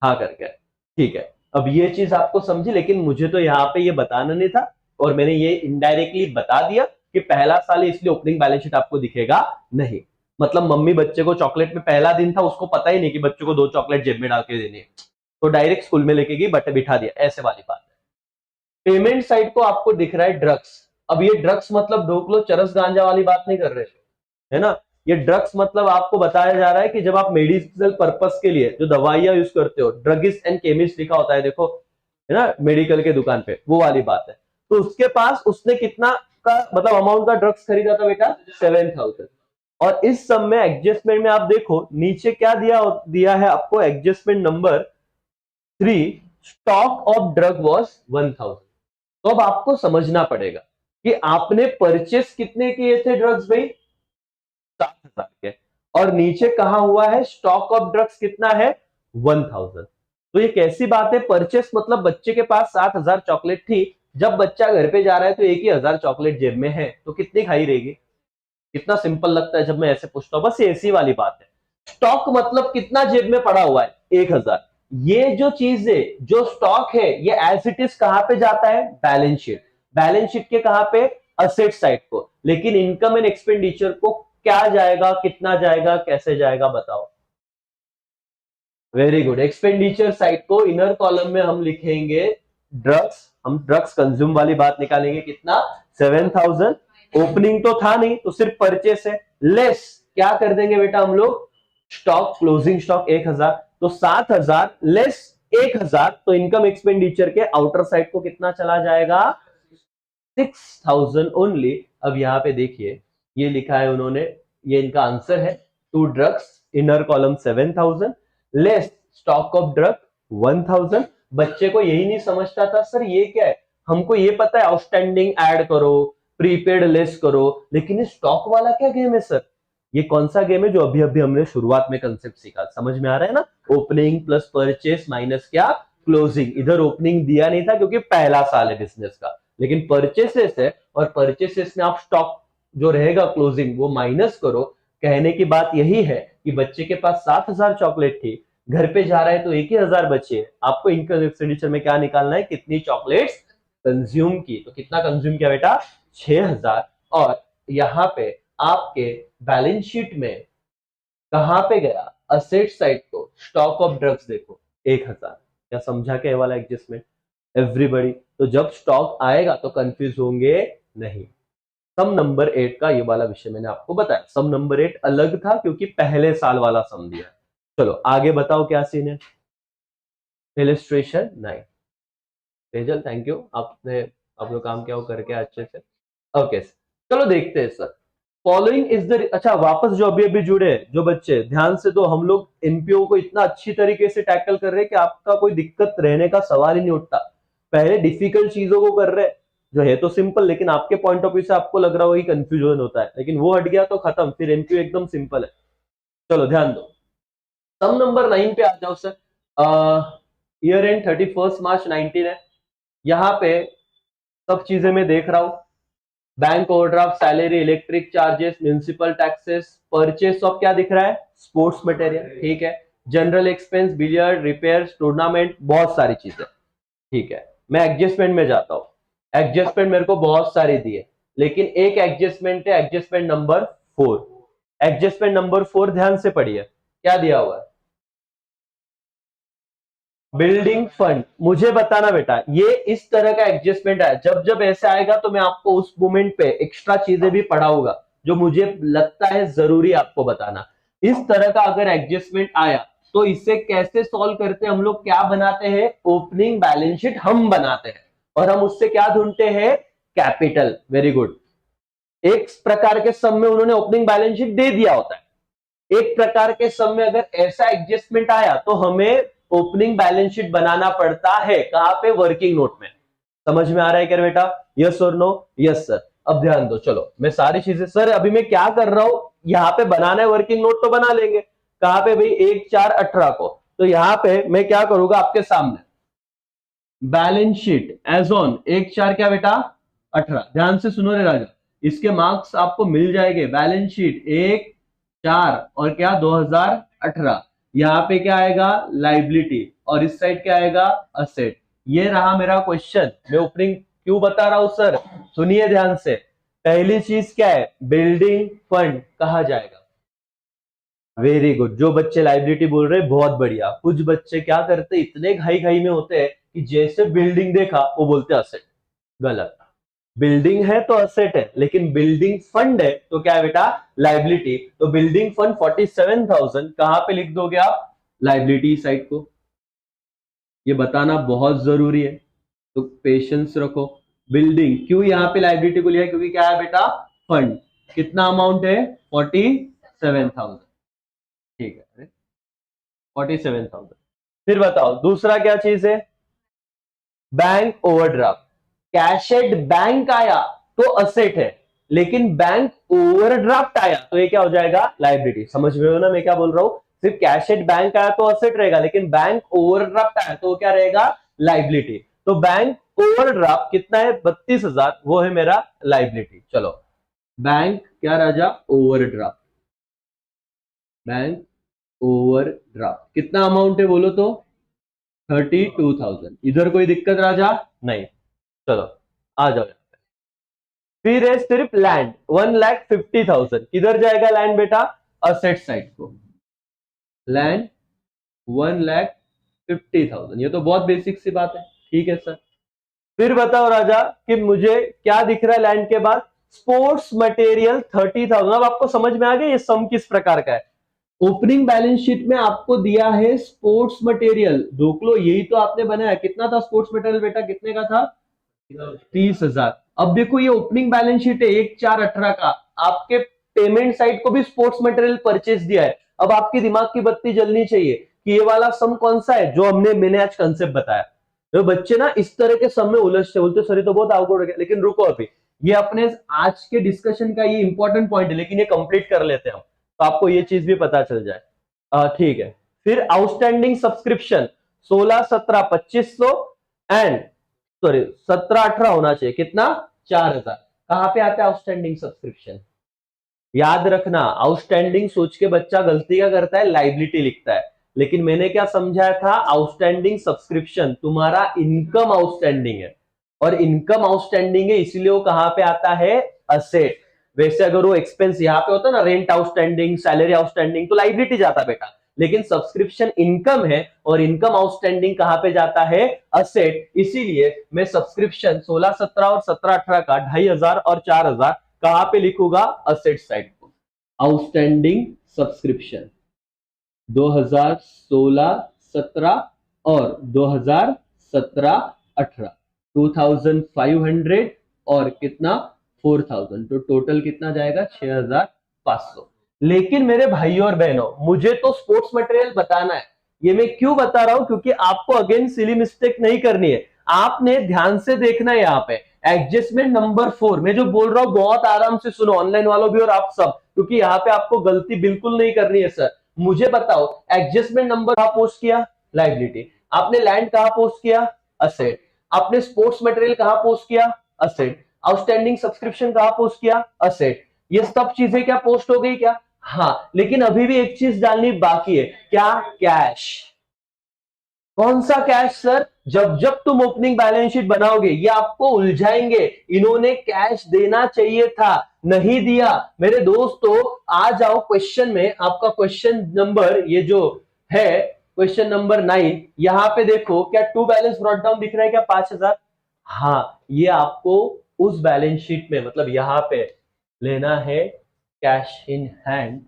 हाँ करके, ठीक है। अब ये चीज आपको समझी, लेकिन मुझे तो यहाँ पे ये बताना नहीं था, और मैंने ये इनडायरेक्टली बता दिया कि पहला साल है इसलिए ओपनिंग बैलेंस शीट आपको दिखेगा नहीं। मतलब मम्मी बच्चे को चॉकलेट में पहला दिन था, उसको पता ही नहीं कि बच्चों को 2 चॉकलेट जेब में डाल के देनी है, तो डायरेक्ट स्कूल में लेके गई बट बिठा दिया, ऐसे वाली बात है। पेमेंट साइड को आपको दिख रहा है ड्रग्स। अब ये ड्रग्स मतलब ढोक लो चरस गांजा वाली बात नहीं कर रहे, है ना। ये ड्रग्स मतलब आपको बताया जा रहा है कि जब आप मेडिकल पर्पस के लिए जो दवाइयां यूज करते हो, ड्रगिस्ट एंड केमिस्ट लिखा होता है देखो, है ना, मेडिकल के दुकान पे, वो वाली बात है। तो उसके पास उसने कितना का मतलब अमाउंट का ड्रग्स खरीदा था बेटा, 7000। और इस सब में एडजस्टमेंट में आप देखो नीचे क्या दिया है आपको, adjustment number 3, stock of drug was 1000। तो अब आपको समझना पड़ेगा कि आपने परचेस कितने किए थे ड्रग्स भाई, 7000 के, और नीचे कहा हुआ है स्टॉक ऑफ ड्रग्स कितना है, 1000। तो ये कैसी बात है, परचेस मतलब बच्चे के पास 7000 चॉकलेट थी, जब बच्चा घर पे जा रहा है तो 1000 चॉकलेट जेब में है, तो कितनी खाई रहेगी। कितना सिंपल लगता है जब मैं ऐसे पूछता हूं, बस ये ऐसी वाली बात है। स्टॉक मतलब कितना जेब में पड़ा हुआ है, 1000। ये जो चीज है, जो स्टॉक है, ये एज इट इज कहां पे जाता है, बैलेंस शीट। बैलेंस शीट के कहां पे, असेट साइड को। लेकिन इनकम एंड एक्सपेंडिचर को क्या जाएगा, कितना जाएगा, कैसे जाएगा बताओ। वेरी गुड, एक्सपेंडिचर साइड को इनर कॉलम में हम लिखेंगे ड्रग्स, हम ड्रग्स कंज्यूम वाली बात निकालेंगे, कितना, 7000। ओपनिंग तो था नहीं तो सिर्फ परचेस है, लेस क्या कर देंगे बेटा हम लोग, स्टॉक, क्लोजिंग स्टॉक 1000, तो 7000 लेस 1000, तो इनकम एक्सपेंडिचर के आउटर साइड को कितना चला जाएगा, 6000 ओनली। अब यहाँ पे देखिए ये लिखा है उन्होंने, ये इनका आंसर है, to drugs inner column 7000 less stock of drug 1000। बच्चे को यही नहीं समझता था सर ये क्या है, हमको ये पता है आउटस्टैंडिंग ऐड करो, प्रीपेड लेस करो, लेकिन ये स्टॉक वाला क्या गेम है सर। ये कौन सा गेम है जो अभी अभी हमने शुरुआत में कंसेप्ट सीखा, समझ में आ रहा है ना, ओपनिंग प्लस परचेस माइनस क्या, क्लोजिंग। इधर ओपनिंग दिया नहीं था क्योंकि पहला साल है बिजनेस का, लेकिन परचेसेस है, और परचेसेस में आप स्टॉक जो रहेगा क्लोजिंग वो माइनस करो। कहने की बात यही है कि बच्चे के पास 7,000 चॉकलेट थी, घर पे जा रहा है तो 1,000 बचे है। आपको इनकम एक्सपेंडिचर में क्या निकालना है, कितनी चॉकलेट्स कंज्यूम की। तो कितना कंज्यूम किया बेटा, 6,000। और यहाँ पे आपके बैलेंस शीट में कहां पे गया, असेट साइड को स्टॉक ऑफ ड्रग्स देखो 1,000। क्या समझा क्या वाला एडजस्टमेंट एवरीबॉडी? तो जब स्टॉक आएगा तो कंफ्यूज होंगे नहीं। सम नंबर 8 का ये वाला विषय मैंने आपको बताया। सम नंबर 8 अलग था क्योंकि पहले साल वाला सम दिया। चलो आगे बताओ क्या सीन है। इलिस्ट्रेशन 9। तेजल थैंक यू, आपने आप लोग काम किया वो करके अच्छे से। ओके चलो देखते हैं सर। फॉलोइंग इज द, अच्छा वापस जो अभी अभी जुड़े जो बच्चे ध्यान से, तो हम लोग एनपीओ को इतना अच्छी तरीके से टैकल कर रहे हैं कि आपका कोई दिक्कत रहने का सवाल ही नहीं उठता। पहले डिफिकल्ट चीजों को कर रहे हैं जो है तो सिंपल, लेकिन आपके पॉइंट ऑफ व्यू से आपको लग रहा हो कि कंफ्यूजन होता है, लेकिन वो हट गया तो खत्म, फिर एनपीओ एकदम सिंपल है। चलो ध्यान दो, सम नंबर 9 पे आ जाओ सर। ईयर एंड 31 मार्च 19 है। यहाँ पे सब चीजें मैं देख रहा हूं, bank overdraft, salary, electric charges, municipal taxes, purchase of क्या दिख रहा है, स्पोर्ट्स मटेरियल, ठीक है, general expense, billiard, repairs, tournament, बहुत सारी चीजें, ठीक है। मैं एडजस्टमेंट में जाता हूं। एडजस्टमेंट मेरे को बहुत सारी दी है, लेकिन एक एडजस्टमेंट है, एडजस्टमेंट नंबर 4। एडजस्टमेंट नंबर 4 ध्यान से पढ़िए, क्या दिया हुआ है, बिल्डिंग फंड। मुझे बताना बेटा, ये इस तरह का एडजस्टमेंट है, जब जब ऐसे आएगा तो मैं आपको उस मोमेंट पे एक्स्ट्रा चीजें भी पढ़ाऊंगा जो मुझे लगता है जरूरी आपको बताना। इस तरह का अगर एडजस्टमेंट आया तो इसे कैसे सॉल्व करते हैं हम लोग, क्या बनाते हैं, ओपनिंग बैलेंस शीट हम बनाते हैं, और हम उससे क्या ढूंढते हैं, कैपिटल। Very good. एक प्रकार के सम में उन्होंने ओपनिंग बैलेंस शीट दे दिया होता है, एक प्रकार के सम में अगर ऐसा एडजस्टमेंट आया तो हमें ओपनिंग बैलेंस शीट बनाना पड़ता है, कहां पे, वर्किंग नोट में। समझ में आ रहा है क्या बेटा, यस और नो? Yes sir. अब ध्यान दो, चलो मैं सारी चीजें, सर अभी मैं क्या कर रहा हूं, यहाँ पे बनाना है वर्किंग नोट तो बना लेंगे, कहां पे भाई, 1/4/18 को। तो यहाँ पे मैं क्या करूंगा आपके सामने, बैलेंस शीट एज ऑन 1/4 क्या बेटा, 18। ध्यान से सुनो रे राजा, इसके मार्क्स आपको मिल जाएंगे। बैलेंस शीट 1/4 और क्या 2018, यहाँ पे क्या आएगा, लाइबिलिटी, और इस साइड क्या आएगा, असेट। ये रहा मेरा क्वेश्चन। मैं ओपनिंग क्यों बता रहा हूं सर, सुनिए ध्यान से। पहली चीज क्या है, बिल्डिंग फंड कहा जाएगा। वेरी गुड, जो बच्चे लाइबिलिटी बोल रहे हैं बहुत बढ़िया। कुछ बच्चे क्या करते, इतने घाई घाई में होते हैं कि जैसे बिल्डिंग देखा वो बोलते असेट। गलत, बिल्डिंग है तो असेट है, लेकिन बिल्डिंग फंड है तो क्या है बेटा, लाइबिलिटी। तो बिल्डिंग फंड 47,000 कहां पे लिख दोगे आप, लाइबिलिटी साइड को। ये बताना बहुत जरूरी है, तो पेशेंस रखो। बिल्डिंग क्यों यहाँ पे लाइबिलिटी को लिया, क्योंकि क्या है बेटा, फंड। कितना अमाउंट है, 47,000, ठीक है, 47,000। फिर बताओ दूसरा क्या चीज है, बैंक ओवरड्राफ्ट। कैशेड बैंक आया तो असेट है, लेकिन बैंक ओवरड्राफ्ट आया तो ये क्या हो जाएगा, लाइबिलिटी। समझ में हो ना मैं क्या बोल रहा हूं, सिर्फ कैशेड बैंक आया तो असेट रहेगा, लेकिन बैंक ओवरड्राफ्ट आया तो क्या रहेगा, लाइबिलिटी। तो बैंक ओवरड्राफ्ट कितना है, 32,000, वो है मेरा लाइबिलिटी। चलो बैंक क्या राजा, ओवरड्राफ्ट, बैंक ओवरड्राफ्ट कितना अमाउंट है बोलो तो, 32,000। इधर कोई दिक्कत राजा नहीं। चलो आ जाओ। फिर है सिर्फ लैंड, 1,50,000, किधर जाएगा लैंड बेटा, असेट साइड को। लैंड 1,50,000, ये तो बहुत बेसिक सी बात है, ठीक है सर। फिर बताओ राजा कि मुझे क्या दिख रहा है लैंड के बाद, स्पोर्ट्स मटेरियल 30,000। अब आपको समझ में आ गया ये सम किस प्रकार का है। ओपनिंग बैलेंस शीट में आपको दिया है स्पोर्ट्स मटेरियल, देख लो यही तो आपने बनाया। कितना था स्पोर्ट्स मटेरियल बेटा, कितने का था, 30,000। अब देखो ये ओपनिंग बैलेंस शीट है 1/4/18 का, आपके पेमेंट साइड को भी स्पोर्ट्स मटेरियल परचेस दिया है। अब आपकी दिमाग की बत्ती जलनी चाहिए कि ये वाला सम कौन सा है जो मैंने आज कंसेप्ट बताया। तो बच्चे ना इस तरह के सम में उलझते, बोलते सर ये तो बहुत आउटवर्ड हो गया, लेकिन रुको अभी, ये अपने आज के डिस्कशन का ये इंपॉर्टेंट पॉइंट है, लेकिन ये कंप्लीट कर लेते हैं हम, तो आपको ये चीज भी पता चल जाए। ठीक है। फिर आउटस्टैंडिंग सब्सक्रिप्शन 16, 17, 2500 एंड सॉरी 17-18 होना चाहिए, कितना 4000। कहां पे आता है आउटस्टैंडिंग सब्सक्रिप्शन? याद रखना, आउटस्टैंडिंग सोच के बच्चा गलती क्या करता है, लाइबिलिटी लिखता है। लेकिन मैंने क्या समझाया था, आउटस्टैंडिंग सब्सक्रिप्शन तुम्हारा इनकम आउटस्टैंडिंग है, और इनकम आउटस्टैंडिंग है इसलिए वो कहां पे आता है, असेट। वैसे अगर वो एक्सपेंस यहाँ पे होता ना, रेंट आउटस्टैंडिंग, सैलरी आउटस्टैंडिंग, तो लाइबिलिटी जाता बेटा। लेकिन सब्सक्रिप्शन इनकम है और इनकम आउटस्टैंडिंग कहां पे जाता है, असेट। इसीलिए मैं सब्सक्रिप्शन 16-17 और 17-18 का 2500 और 4000 कहां पे लिखूंगा, असेट साइड को। आउटस्टैंडिंग सब्सक्रिप्शन 2016-17 और 2017-18 2500 और कितना 4000, तो टोटल कितना जाएगा 6500। लेकिन मेरे भाइयों और बहनों, मुझे तो स्पोर्ट्स मटेरियल बताना है। ये मैं क्यों बता रहा हूं, क्योंकि आपको अगेन सिली मिस्टेक नहीं करनी है। आपने ध्यान से देखना है यहाँ पे एडजस्टमेंट नंबर 4 में जो बोल रहा हूं, बहुत आराम से सुनो, ऑनलाइन वालों भी और आप सब, क्योंकि यहाँ पे आपको गलती बिल्कुल नहीं करनी है। सर मुझे बताओ, एडजस्टमेंट नंबर कहां पोस्ट किया, लाइबिलिटी। आपने लैंड कहां पोस्ट किया, असेट। आपने स्पोर्ट्स मटेरियल कहां पोस्ट किया, असेट। आउटस्टैंडिंग सब्सक्रिप्शन कहां पोस्ट किया, असेट। ये सब चीजें क्या पोस्ट हो गई क्या, हाँ। लेकिन अभी भी एक चीज डालनी बाकी है, क्या, कैश। कौन सा कैश सर, जब जब तुम ओपनिंग बैलेंस शीट बनाओगे ये आपको उलझाएंगे, इन्होंने कैश देना चाहिए था, नहीं दिया। मेरे दोस्तों आ जाओ क्वेश्चन में, आपका क्वेश्चन नंबर ये जो है क्वेश्चन नंबर 9, यहां पे देखो क्या टू बैलेंस ब्रॉट डाउन दिख रहा है क्या, 5000। हाँ, ये आपको उस बैलेंस शीट में, मतलब यहां पे लेना है cash in hand,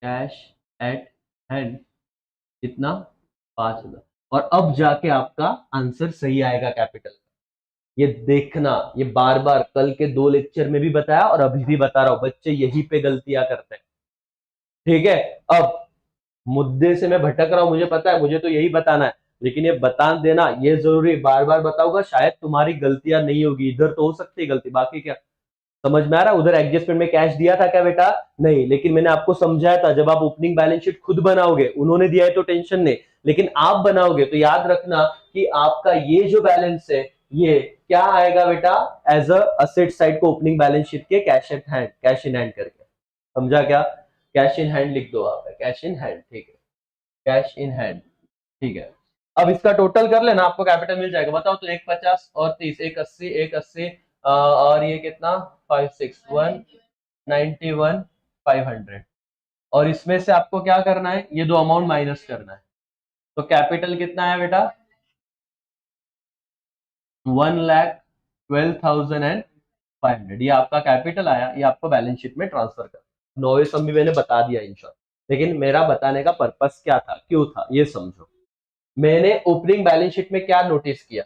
cash at hand कितना 5000, और अब जाके आपका आंसर सही आएगा कैपिटल। ये देखना, ये बार बार कल के 2 लेक्चर में भी बताया और अभी भी बता रहा हूं, बच्चे यही पे गलतियां करते हैं। ठीक है, अब मुद्दे से मैं भटक रहा हूं, मुझे पता है, मुझे तो यही बताना है, लेकिन ये बता देना ये जरूरी, बार बार बताऊंगा, शायद तुम्हारी गलतियां नहीं होगी, इधर तो हो सकती है गलती, बाकी क्या समझ में आ रहा है। उधर एडजस्टमेंट में कैश दिया था क्या बेटा, नहीं। लेकिन मैंने आपको समझाया था, जब आप ओपनिंग बैलेंस शीट खुद बनाओगे, उन्होंने दिया है तो टेंशन नहीं, लेकिन आप बनाओगे तो याद रखना कि आपका ये जो बैलेंस है ये क्या आएगा बेटा, एज अ असेट साइड को ओपनिंग बैलेंस शीट के cash at hand, cash in hand करके। समझा क्या, कैश इन हैंड लिख दो आप, कैश इन हैंड, ठीक है, कैश इन हैंड, ठीक है। अब इसका टोटल कर लेना, आपको कैपिटल मिल जाएगा। बताओ तो 150 और 30, 180, 180 और ये कितना 56191 500, और इसमें से आपको क्या करना है, ये दो अमाउंट माइनस करना है। तो कैपिटल कितना है बेटा, 1,12,500, ये आपका कैपिटल आया, ये आपको बैलेंस शीट में ट्रांसफर कर। नौवे सम भी मैंने बता दिया इन शॉर्ट, लेकिन मेरा बताने का पर्पस क्या था, क्यों था, ये समझो। मैंने ओपनिंग बैलेंस शीट में क्या नोटिस किया,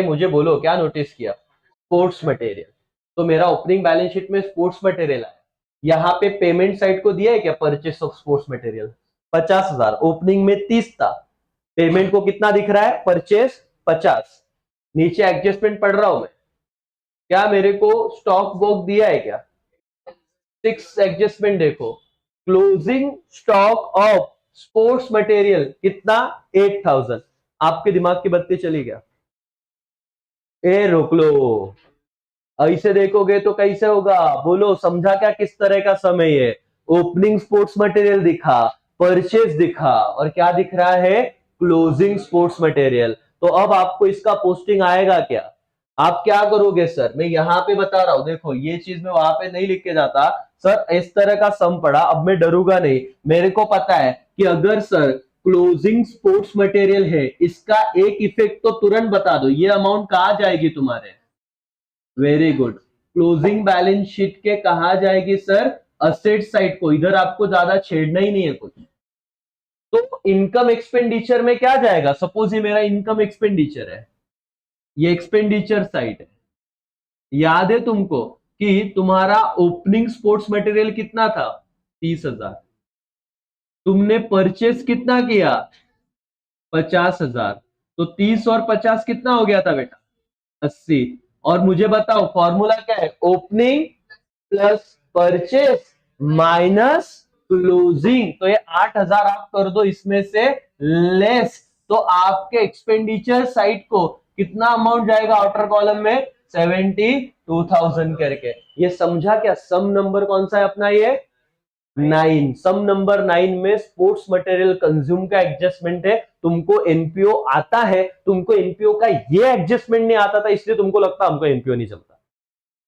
मुझे बोलो क्या नोटिस किया, स्पोर्ट्स मटेरियल। तो मेरा ओपनिंग बैलेंस शीट में स्पोर्ट्स मटेरियल आया, यहाँ पे पेमेंट साइड को दिया है क्या, purchase of sports material 50,000, opening में 30 था, पेमेंट को कितना दिख रहा है, परचेस 50। नीचे एडजस्टमेंट पढ़ रहा हूं मैं, क्या मेरे को स्टॉक बुक दिया है क्या, 6 एडजस्टमेंट देखो, closing stock of sports material कितना 8,000। आपके दिमाग की बत्ती चली गया, रोक लो, ऐसे देखोगे तो कैसे होगा, बोलो समझा क्या, किस तरह का समय है। ओपनिंग स्पोर्ट्स मटेरियल दिखा, परचेज दिखा, और क्या दिख रहा है, क्लोजिंग स्पोर्ट्स मटेरियल। तो अब आपको इसका पोस्टिंग आएगा क्या, आप क्या करोगे सर, मैं यहां पे बता रहा हूं, देखो ये चीज मैं वहां पे नहीं लिख के जाता सर, इस तरह का सम पड़ा, अब मैं डरूंगा नहीं, मेरे को पता है कि अगर सर क्लोजिंग स्पोर्ट्स मटेरियल है, इसका एक इफेक्ट तो तुरंत बता दो, ये अमाउंट कहां जाएगी तुम्हारे, very good, closing balance sheet के कहा जाएगी सर, असेट साइड को, इधर आपको ज्यादा छेड़ना ही नहीं है कुछ। तो इनकम एक्सपेंडिचर में क्या जाएगा, सपोज ये मेरा इनकम एक्सपेंडिचर है, ये एक्सपेंडिचर साइड है। याद है तुमको कि तुम्हारा ओपनिंग स्पोर्ट्स मटेरियल कितना था, 30,000, तुमने परचेस कितना किया, 50,000, तो 30 और 50 कितना हो गया था बेटा, 80। और मुझे बताओ फॉर्मूला क्या है, opening plus purchase minus closing, तो ये 8,000 आप कर दो इसमें से लेस, तो आपके एक्सपेंडिचर साइड को कितना अमाउंट जाएगा आउटर कॉलम में? 72,000 करके। ये समझा क्या? सम नंबर कौन सा है अपना? ये 9। सम नंबर 9 में स्पोर्ट्स मटेरियल कंज्यूम का एडजस्टमेंट है। तुमको एनपीओ आता है, तुमको एनपीओ का ये एडजस्टमेंट नहीं आता था, इसलिए तुमको लगता हमको एनपीओ नहीं चलता।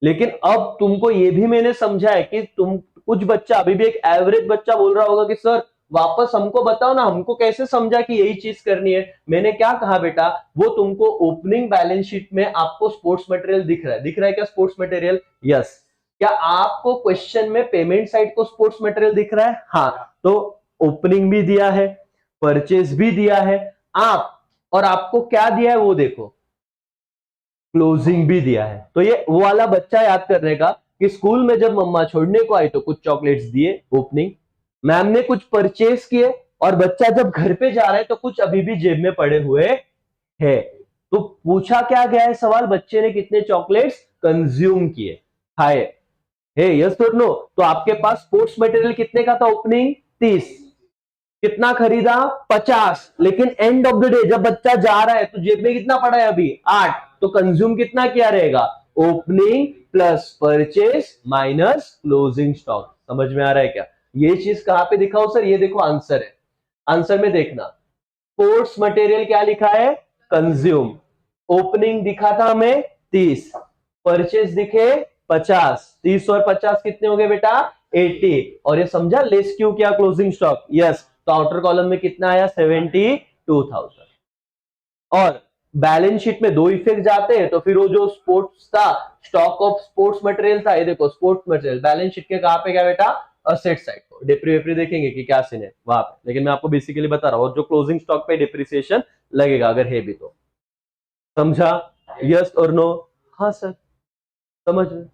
लेकिन अब तुमको ये भी मैंने समझा है कि तुम कुछ बच्चा, अभी भी एक एवरेज बच्चा बोल रहा होगा कि सर वापस हमको बताओ ना, हमको कैसे समझा कि यही चीज करनी है। मैंने क्या कहा बेटा, वो तुमको ओपनिंग बैलेंस शीट में आपको स्पोर्ट्स मटेरियल दिख रहा है। दिख रहा है क्या स्पोर्ट्स मटेरियल? यस। क्या आपको क्वेश्चन में पेमेंट साइड को स्पोर्ट्स मटेरियल दिख रहा है? हाँ। तो ओपनिंग भी दिया है, परचेज भी दिया है, और आपको क्या दिया है वो देखो, क्लोजिंग भी दिया है। तो ये वो वाला बच्चा याद करने का कि स्कूल में जब मम्मा छोड़ने को आई तो कुछ चॉकलेट्स दिए ओपनिंग, मैम ने कुछ परचेज किए, और बच्चा जब घर पे जा रहा है तो कुछ अभी भी जेब में पड़े हुए है। तो पूछा क्या गया है सवाल, बच्चे ने कितने चॉकलेट्स कंज्यूम किए, खाए? है यस और नो? तो आपके पास स्पोर्ट्स मटेरियल कितने का था ओपनिंग? 30। कितना खरीदा? 50। लेकिन एंड ऑफ द डे जब बच्चा जा रहा है तो जेब में कितना पड़ा है अभी? 8। तो कंज्यूम कितना किया रहेगा? Opening plus purchase minus closing stock. समझ में आ रहा है क्या? ये चीज कहां पे दिखाओ सर? ये देखो आंसर है। आंसर में देखना, स्पोर्ट्स मटेरियल क्या लिखा है? कंज्यूम। ओपनिंग दिखा था हमें 30, परचेज दिखे 50। 30 और 50 कितने हो गए बेटा? 80। और ये समझा लेस क्यों किया क्लोजिंग स्टॉक? यस। तो आउटर कॉलम में कितना आया? 72,000। और बैलेंस शीट में दो इफेक्ट जाते हैं, तो फिर वो जो स्पोर्ट्स था, स्टॉक ऑफ स्पोर्ट्स मटेरियल था, ये देखो स्पोर्ट्स मटेरियल बैलेंस शीट के कहां पे गया बेटा? असेट साइड को। डेप्री वेप्री देखेंगे कि क्या सीन है वहां पे, लेकिन मैं आपको बेसिकली बता रहा हूं, और जो क्लोजिंग स्टॉक पे डिप्रिसिएशन लगेगा अगर है भी तो। समझा? यस और नो? हाँ सर, समझ में?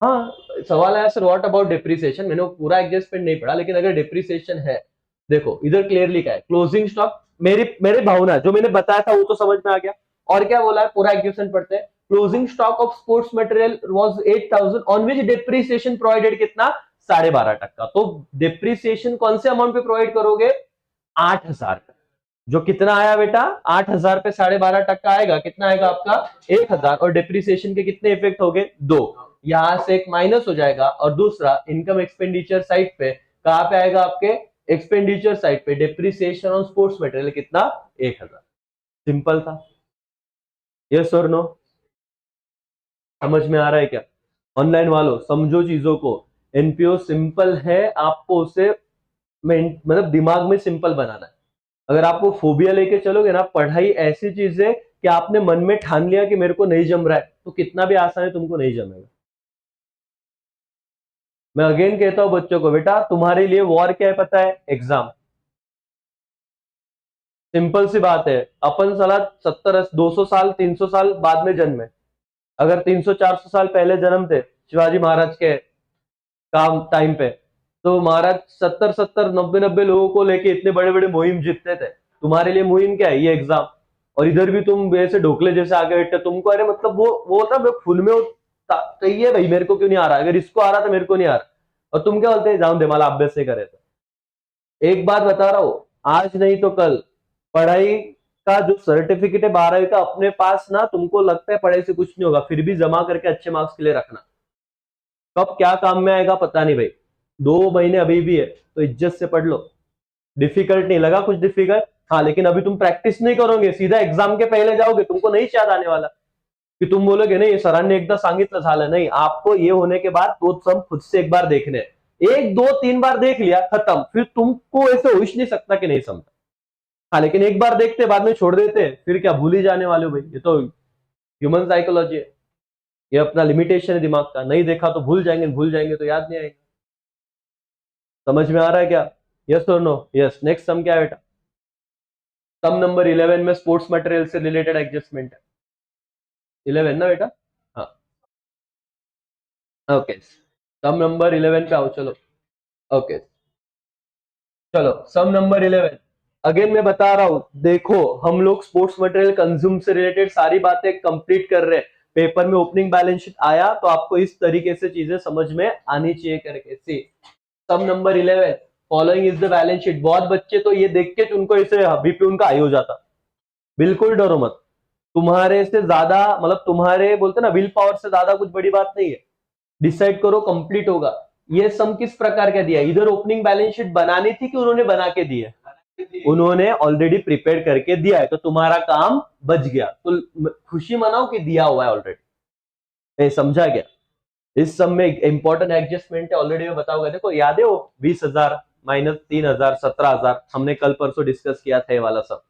हाँ, सवाल आया सर व्हाट अबाउट डिप्रिसिएशन। मैंने पूरा एडजस्टमेंट नहीं पढ़ा, लेकिन अगर डिप्रिसिएशन है, देखो इधर क्लियरली क्या है, क्लोजिंग स्टॉक। मेरी भावना जो मैंने बताया था वो तो समझ में आ गया। और क्या बोला है, पूरा एडजस्टमेंट पढ़ते हैं। Closing stock of sports material was 8,000 on which depreciation provided कितना? 12.5%। तो डिप्रिसिएशन कौन से अमाउंट पे प्रोवाइड करोगे? 8,000। जो कितना आया बेटा? 8,000 पे 12.5% आएगा, कितना आएगा आपका? 1,000। और डिप्रिसिएशन के कितने इफेक्ट हो गए? 2। यहां से एक माइनस हो जाएगा, और दूसरा इनकम एक्सपेंडिचर साइड पे कहां पे आएगा? आपके एक्सपेंडिचर साइड पे डिप्रिसिएशन ऑन स्पोर्ट्स मटेरियल कितना? 1,000। सिंपल था। यस और नो? समझ में आ रहा है क्या? ऑनलाइन वालों समझो चीजों को। एनपीओ सिंपल है, आपको उसे मतलब दिमाग में सिंपल बनाना है। अगर आपको फोबिया लेके चलोगे ना, पढ़ाई ऐसी चीज है कि आपने मन में ठान लिया कि मेरे को नहीं जम रहा है, तो कितना भी आसान है तुमको नहीं जमेगा। मैं अगेन कहता हूं बच्चों को, बेटा तुम्हारे लिए वॉर क्या है पता है? एग्जाम। सिंपल सी बात है। अपन साला 70 200 साल 300 साल बाद में जन्मे। अगर 300 400 साल पहले जन्म थे शिवाजी महाराज के काम टाइम पे, तो महाराज 70 90 लोगों को लेके इतने बड़े बड़े मुहिम जीतते थे। तुम्हारे लिए मुहिम क्या है? ये एग्जाम। और इधर भी तुम ऐसे ढोकले जैसे आगे बैठे, तुमको अरे मतलब वो होता मैं फुल में कही है भाई, मेरे को क्यों नहीं आ रहा? अगर इसको आ रहा तो मेरे को नहीं आ रहा। और तुम क्या बोलते हैं? जाऊं दे माला अभ्यास नहीं करे। तो एक बात बता रहा हूं, आज नहीं तो कल पढ़ाई का जो सर्टिफिकेट है 12वीं का अपने पास ना, तुमको लगता है पढ़ाई से कुछ नहीं होगा, फिर भी जमा करके अच्छे मार्क्स के लिए रखना। कब क्या काम में आएगा पता नहीं भाई। 2 महीने अभी भी है, तो इज्जत से पढ़ लो। डिफिकल्ट नहीं लगा कुछ डिफिकल्ट? हाँ, लेकिन अभी तुम प्रैक्टिस नहीं करोगे, सीधा एग्जाम के पहले जाओगे, तुमको नहीं याद आने वाला कि तुम बोलोगे नहीं सरांनी एकदा सांगितलं झालं। नहीं, आपको ये होने के बाद तो सम खुद से एक बार देखने, 1 2 3 बार देख लिया खत्म, फिर तुमको ऐसे हो ही नहीं सकता कि नहीं समझा। हाँ, लेकिन एक बार देखते बाद में छोड़ देते, फिर क्या भूल ही जाने वाले हो भाई। ये तो ह्यूमन साइकोलॉजी है, ये अपना लिमिटेशन है दिमाग का। नहीं देखा तो भूल जाएंगे, भूल जाएंगे तो याद नहीं आएगा। समझ में आ रहा है क्या? यस और नो? यस। नेक्स्ट सम क्या है बेटा? सम नंबर 11 में स्पोर्ट्स मटेरियल से रिलेटेड एडजस्टमेंट है। 11 ना बेटा? हाँ, ओके। सम नंबर 11 पे आओ, चलो। ओके, चलो सम नंबर 11। अगेन मैं बता रहा हूं, देखो हम लोग स्पोर्ट्स मटेरियल कंज्यूम से रिलेटेड सारी बातें कंप्लीट कर रहे हैं। पेपर में ओपनिंग बैलेंस शीट आया तो आपको इस तरीके से चीजें समझ में आनी चाहिए करके। See sum number 11, following is the balance sheet. बहुत बच्चे तो ये देख के उनको ऐसे बीपी उनका हाई हो जाता। बिल्कुल डरो मत, तुम्हारे से ज्यादा मतलब तुम्हारे बोलते ना विल पावर से ज्यादा कुछ बड़ी बात नहीं है। डिसाइड करो, कंप्लीट होगा। ये सम किस प्रकार का दिया, इधर ओपनिंग बैलेंस शीट बनानी थी कि उन्होंने बना के दी है? उन्होंने ऑलरेडी प्रिपेयर करके दिया है, तो तुम्हारा काम बच गया। तो खुशी मनाओ कि दिया हुआ है ऑलरेडी। समझा गया? इस सब में इंपॉर्टेंट एडजस्टमेंट है, ऑलरेडी मैं बताऊंगा। देखो याद है वो 20,000 माइनस 3,000 17,000 हमने कल परसों डिस्कस किया था ये वाला सब।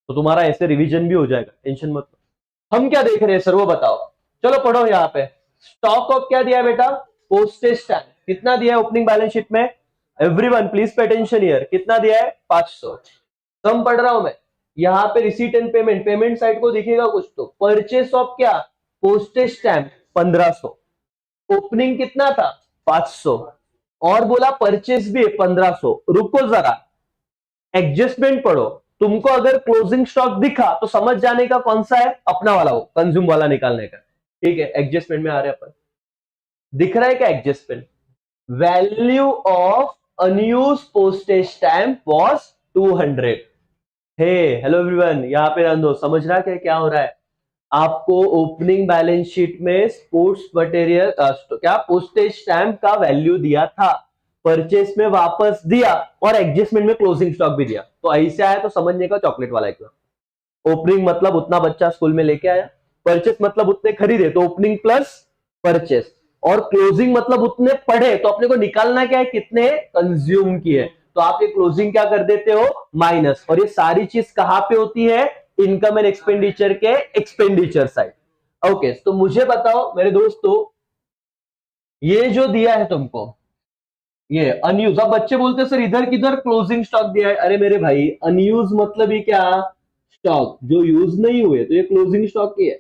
तो तुम्हारा ऐसे रिवीजन भी हो जाएगा, टेंशन मत लो। हम क्या देख रहे हैं सर वो बताओ। चलो पढ़ो यहाँ पे। स्टॉक ऑफ क्या दिया है बेटा? Postage stamp. कितना दिया है ओपनिंग बैलेंस शीट में? Everyone please pay attention here. कितना दिया है? 500। कम पढ़ रहा हूं मैं। यहाँ पे receipt and payment, payment side को दिखेगा कुछ तो। परचेस ऑफ क्या? Postage stamp 1500। ओपनिंग कितना था? 500। और बोला परचेस भी है 1500। रुको जरा, एडजस्टमेंट पढ़ो। तुमको अगर क्लोजिंग स्टॉक दिखा तो समझ जाने का कौन सा है? अपना वाला हो, कंज्यूम वाला निकालने का। ठीक है, एडजस्टमेंट में आ रहे अपन। दिख रहा है क्या adjustment? Value of unused postage stamp was 200। Hey hello everyone, यहाँ पे ध्यान दो। समझ रहा है क्या हो रहा है? आपको ओपनिंग बैलेंस शीट में स्पोर्ट्स मटेरियल क्या पोस्टेज स्टैम्प का वैल्यू दिया था, परचेस में वापस दिया, और एडजस्टमेंट में क्लोजिंग स्टॉक भी दिया। तो ऐसे आया तो समझने का चॉकलेट वाला एग्जाम। ओपनिंग मतलब उतना बच्चा स्कूल में लेके आया, परचेस मतलब उतने खरीदे तो ओपनिंग प्लस परचेस, और क्लोजिंग मतलब उतने पढ़े तो अपने को निकालना क्या है? कितने कंज्यूम किए। तो आप ये क्लोजिंग क्या कर देते हो? माइनस। और ये सारी चीज कहां पे होती है? इनकम एंड एक्सपेंडिचर के एक्सपेंडिचर साइड। ओके, तो मुझे बताओ मेरे दोस्तों, ये जो दिया है तुमको ये अनयूज। अब बच्चे बोलते हैं सर इधर किधर क्लोजिंग स्टॉक दिया है। अरे मेरे भाई, अनयूज मतलब ही क्या? स्टॉक जो यूज नहीं हुए, तो ये क्लोजिंग स्टॉक की है।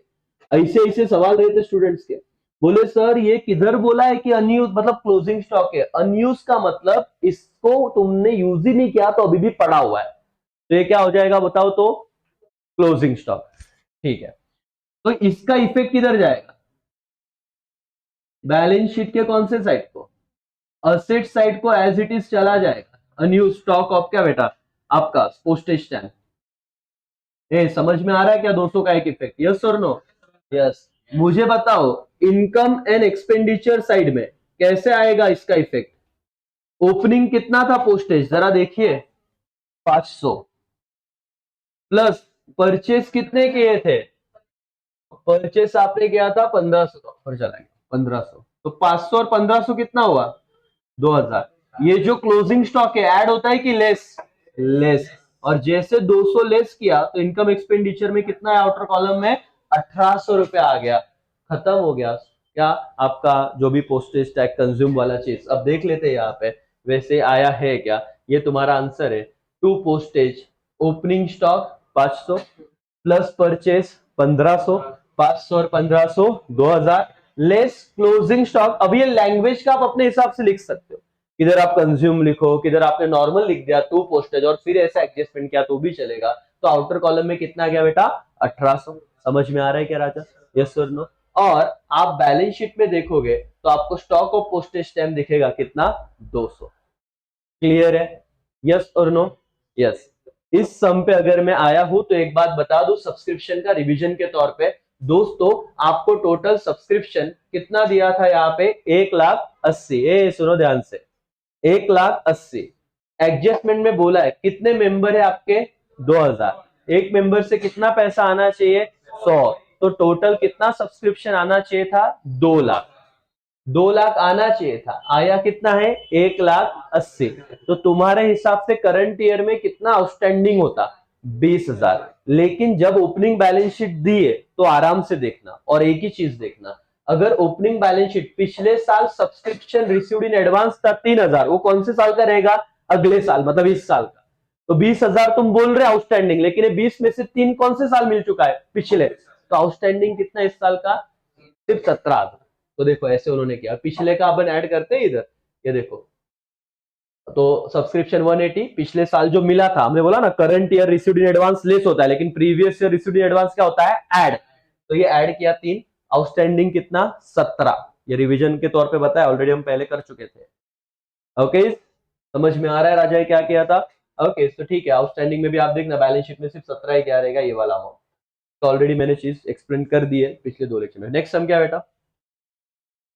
ऐसे ऐसे सवाल रहते स्टूडेंट्स के। बोले सर ये किधर बोला है कि अनयूज मतलब क्लोजिंग स्टॉक है? अनयूज का मतलब इसको तुमने यूज ही नहीं किया तो अभी भी पड़ा हुआ है, तो ये क्या हो जाएगा बताओ तो? Closing stock. ठीक है, तो इसका इफेक्ट किधर जाएगा? बैलेंस शीट के कौन से साइड को? असेट साइड को एज इट इज चला जाएगा। अनयूज स्टॉक ऑफ क्या बेटा? आपका पोस्टेज स्टैम्प। समझ में आ रहा है क्या 200 का एक इफेक्ट? यस और नो? यस। मुझे बताओ इनकम एंड एक्सपेंडिचर साइड में कैसे आएगा इसका इफेक्ट? ओपनिंग कितना था पोस्टेज, जरा देखिए, 500 प्लस परचेस कितने किए थे? परचेस आपने किया था 1500 का ऑफर चला गया 1500, तो 500 और 1500 कितना हुआ? 2000। ये जो क्लोजिंग स्टॉक है ऐड होता है कि लेस? लेस। और जैसे 200 लेस किया तो इनकम एक्सपेंडिचर में कितना है? आउटर कॉलम में 1800 रुपया आ गया। खत्म हो गया क्या आपका जो भी पोस्टेज टैग कंज्यूम वाला चीज। अब देख लेते हैं यहाँ पे वैसे आया है क्या। ये तुम्हारा आंसर है। To postage, opening stock 500 plus purchase 1500, 500 और 1500 2000 लेस क्लोजिंग स्टॉक। अब ये लैंग्वेज का आप अपने हिसाब से लिख सकते हो, किधर आप कंज्यूम लिखो, किधर आपने नॉर्मल लिख दिया टू पोस्टेज और फिर ऐसा एडजस्टमेंट किया तो भी चलेगा। तो आउटर कॉलम में कितना गया बेटा? 1800। समझ में आ रहा है क्या राजा? यस और नो? और आप बैलेंस शीट में देखोगे तो आपको स्टॉक ऑफ पोस्टेज स्टैम्प दिखेगा कितना? 200। क्लियर है? यस और नो? यस। इस सम पे अगर मैं आया हूं तो एक बात बता दूं सब्सक्रिप्शन का रिवीजन के तौर पे दोस्तों, आपको टोटल सब्सक्रिप्शन कितना दिया था यहाँ पे? 1,80,000। सुनो ध्यान से, 1,80,000। एडजस्टमेंट में बोला है कितने मेंबर है आपके? 2000। एक मेंबर से कितना पैसा आना चाहिए? 100। तो टोटल कितना सब्सक्रिप्शन आना चाहिए था? 2 लाख। 2 लाख आना चाहिए था, आया कितना है? 1,80,000। तो तुम्हारे हिसाब से करंट ईयर में कितना आउटस्टैंडिंग होता? 20,000। लेकिन जब ओपनिंग बैलेंस शीट दिए तो आराम से देखना, और एक ही चीज देखना, अगर ओपनिंग बैलेंस शीट पिछले साल सब्सक्रिप्शन रिसीव्ड इन एडवांस था 3,000, वो कौन से साल का रहेगा? अगले साल, मतलब इस साल का। तो 20,000 तुम बोल रहे आउटस्टैंडिंग, लेकिन ये 20 में से 3 कौन से साल मिल चुका है? पिछले। तो आउटस्टैंडिंग कितना इस साल का? सिर्फ 17,000। तो देखो ऐसे उन्होंने किया। पिछले का अपन ऐड करते हैं इधर, ये देखो, तो सब्सक्रिप्शन 180 पिछले साल जो मिला था, हमने बोला ना current year received in advance less होता है, लेकिन previous year received in advance क्या होता है? ऐड। तो ये ऐड किया 3, आउटस्टैंडिंग कितना? 17। ये रिवीजन के तौर पे बताया, ऑलरेडी हम पहले कर चुके थे। ओके, समझ में आ रहा है राजा क्या किया था? ओके तो ठीक है, आउटस्टैंडिंग में भी आप देखना बैलेंस शीट में सिर्फ 17 ही क्या रहेगा, ये वाला अमाउंट। तो ऑलरेडी मैंने चीज एक्सप्लेन कर दी है पिछले 2 लेक्चर में। नेक्स्ट सम क्या बेटा?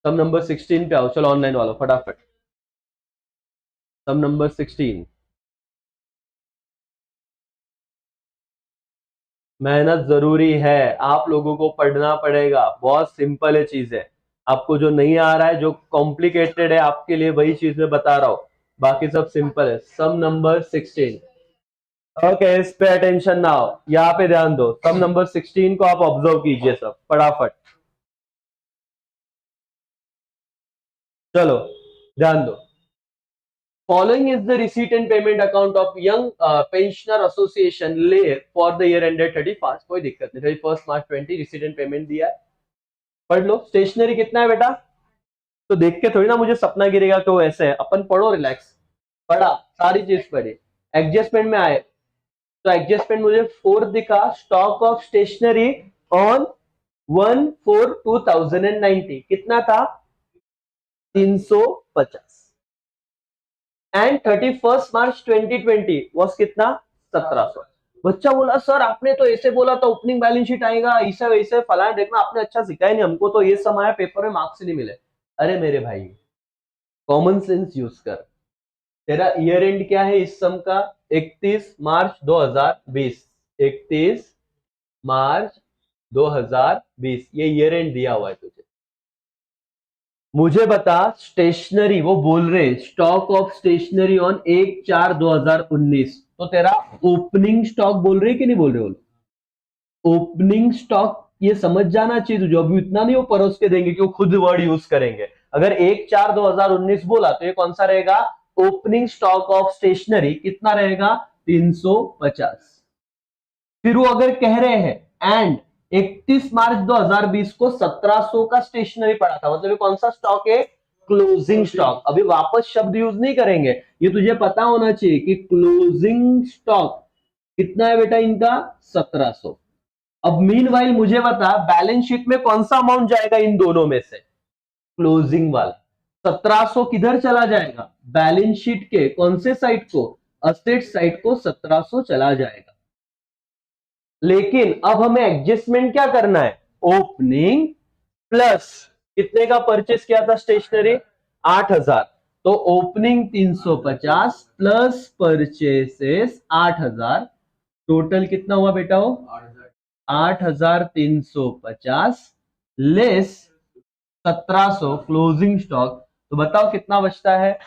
सम नंबर 16 पे आओ, चलो ऑनलाइन वालों फटाफट। सम नंबर 16। मेहनत जरूरी है, आप लोगों को पढ़ना पड़ेगा, बहुत सिंपल है चीजें। आपको जो नहीं आ रहा है, जो कॉम्प्लिकेटेड है आपके लिए, वही चीज मैं बता रहा हूं, बाकी सब सिंपल है। Sum number 16। Okay pay attention now, यहाँ पे ध्यान दो। सम नंबर 16 को आप ऑब्जर्व कीजिए सब फटाफट। चलो ध्यान दो। Following is the receipt and payment account of Young Pensioner Association ले for the year ended 31st, कोई दिक्कत नहीं, 31st March 20 receipt and payment दिया है, पढ़ लो। स्टेशनरी कितना है बेटा? तो देख के थोड़ी ना मुझे सपना गिरेगा कि वो ऐसे है, अपन पढ़ो रिलैक्स। पढ़ा, सारी चीज पढ़ी। एडजस्टमेंट में आए तो एडजस्टमेंट मुझे 4 दिखा, स्टॉक ऑफ स्टेशनरी ऑन 1/4/2090 कितना था? 350 एंड 31st March 2020 वॉज कितना? 1700। बच्चा बोला सर आपने तो ऐसे बोला था ओपनिंग बैलेंस शीट आएगा ऐसा वैसे फलाना, देखना आपने अच्छा सिखाया नहीं हमको, तो ये समय पेपर में मार्क्स नहीं मिले। अरे मेरे भाई कॉमन सेंस यूज कर। तेरा ईयर एंड क्या है इस सम का? 31 मार्च 2020। 31 मार्च 2020 ये ईयर एंड दिया हुआ है तुझे। मुझे बता स्टेशनरी, वो बोल रहे स्टॉक ऑफ स्टेशनरी ऑन 1/4/2019, तो तेरा ओपनिंग स्टॉक बोल रहे कि नहीं बोल रहे? ओपनिंग स्टॉक ये समझ जाना चाहिए तुझे, अभी इतना नहीं वो परोस के देंगे कि वो खुद वर्ड यूज करेंगे। अगर 1/4/2019 बोला तो ये कौन सा रहेगा? ओपनिंग स्टॉक ऑफ स्टेशनरी कितना रहेगा? 350। फिर वो अगर कह रहे हैं एंड 31 मार्च 2020 को 1700 का स्टेशनरी पड़ा था, मतलब ये कौन सा स्टॉक है? Closing stock. अभी वापस शब्द यूज नहीं करेंगे, ये तुझे पता होना चाहिए कि क्लोजिंग स्टॉक कितना है बेटा इनका? 1700। अब मीनवाइल मुझे बता बैलेंस शीट में कौन सा अमाउंट जाएगा इन दोनों में से? क्लोजिंग वाला। 1700 किधर चला जाएगा? बैलेंस शीट के कौन से साइड को? असेट साइड को 1700 चला जाएगा। लेकिन अब हमें एडजस्टमेंट क्या करना है? ओपनिंग प्लस कितने का परचेस किया था स्टेशनरी? 8000। तो ओपनिंग 350 प्लस परचेसेस 8000, टोटल कितना हुआ बेटा? वो 8350 लेस 1700 क्लोजिंग स्टॉक, तो बताओ कितना बचता है?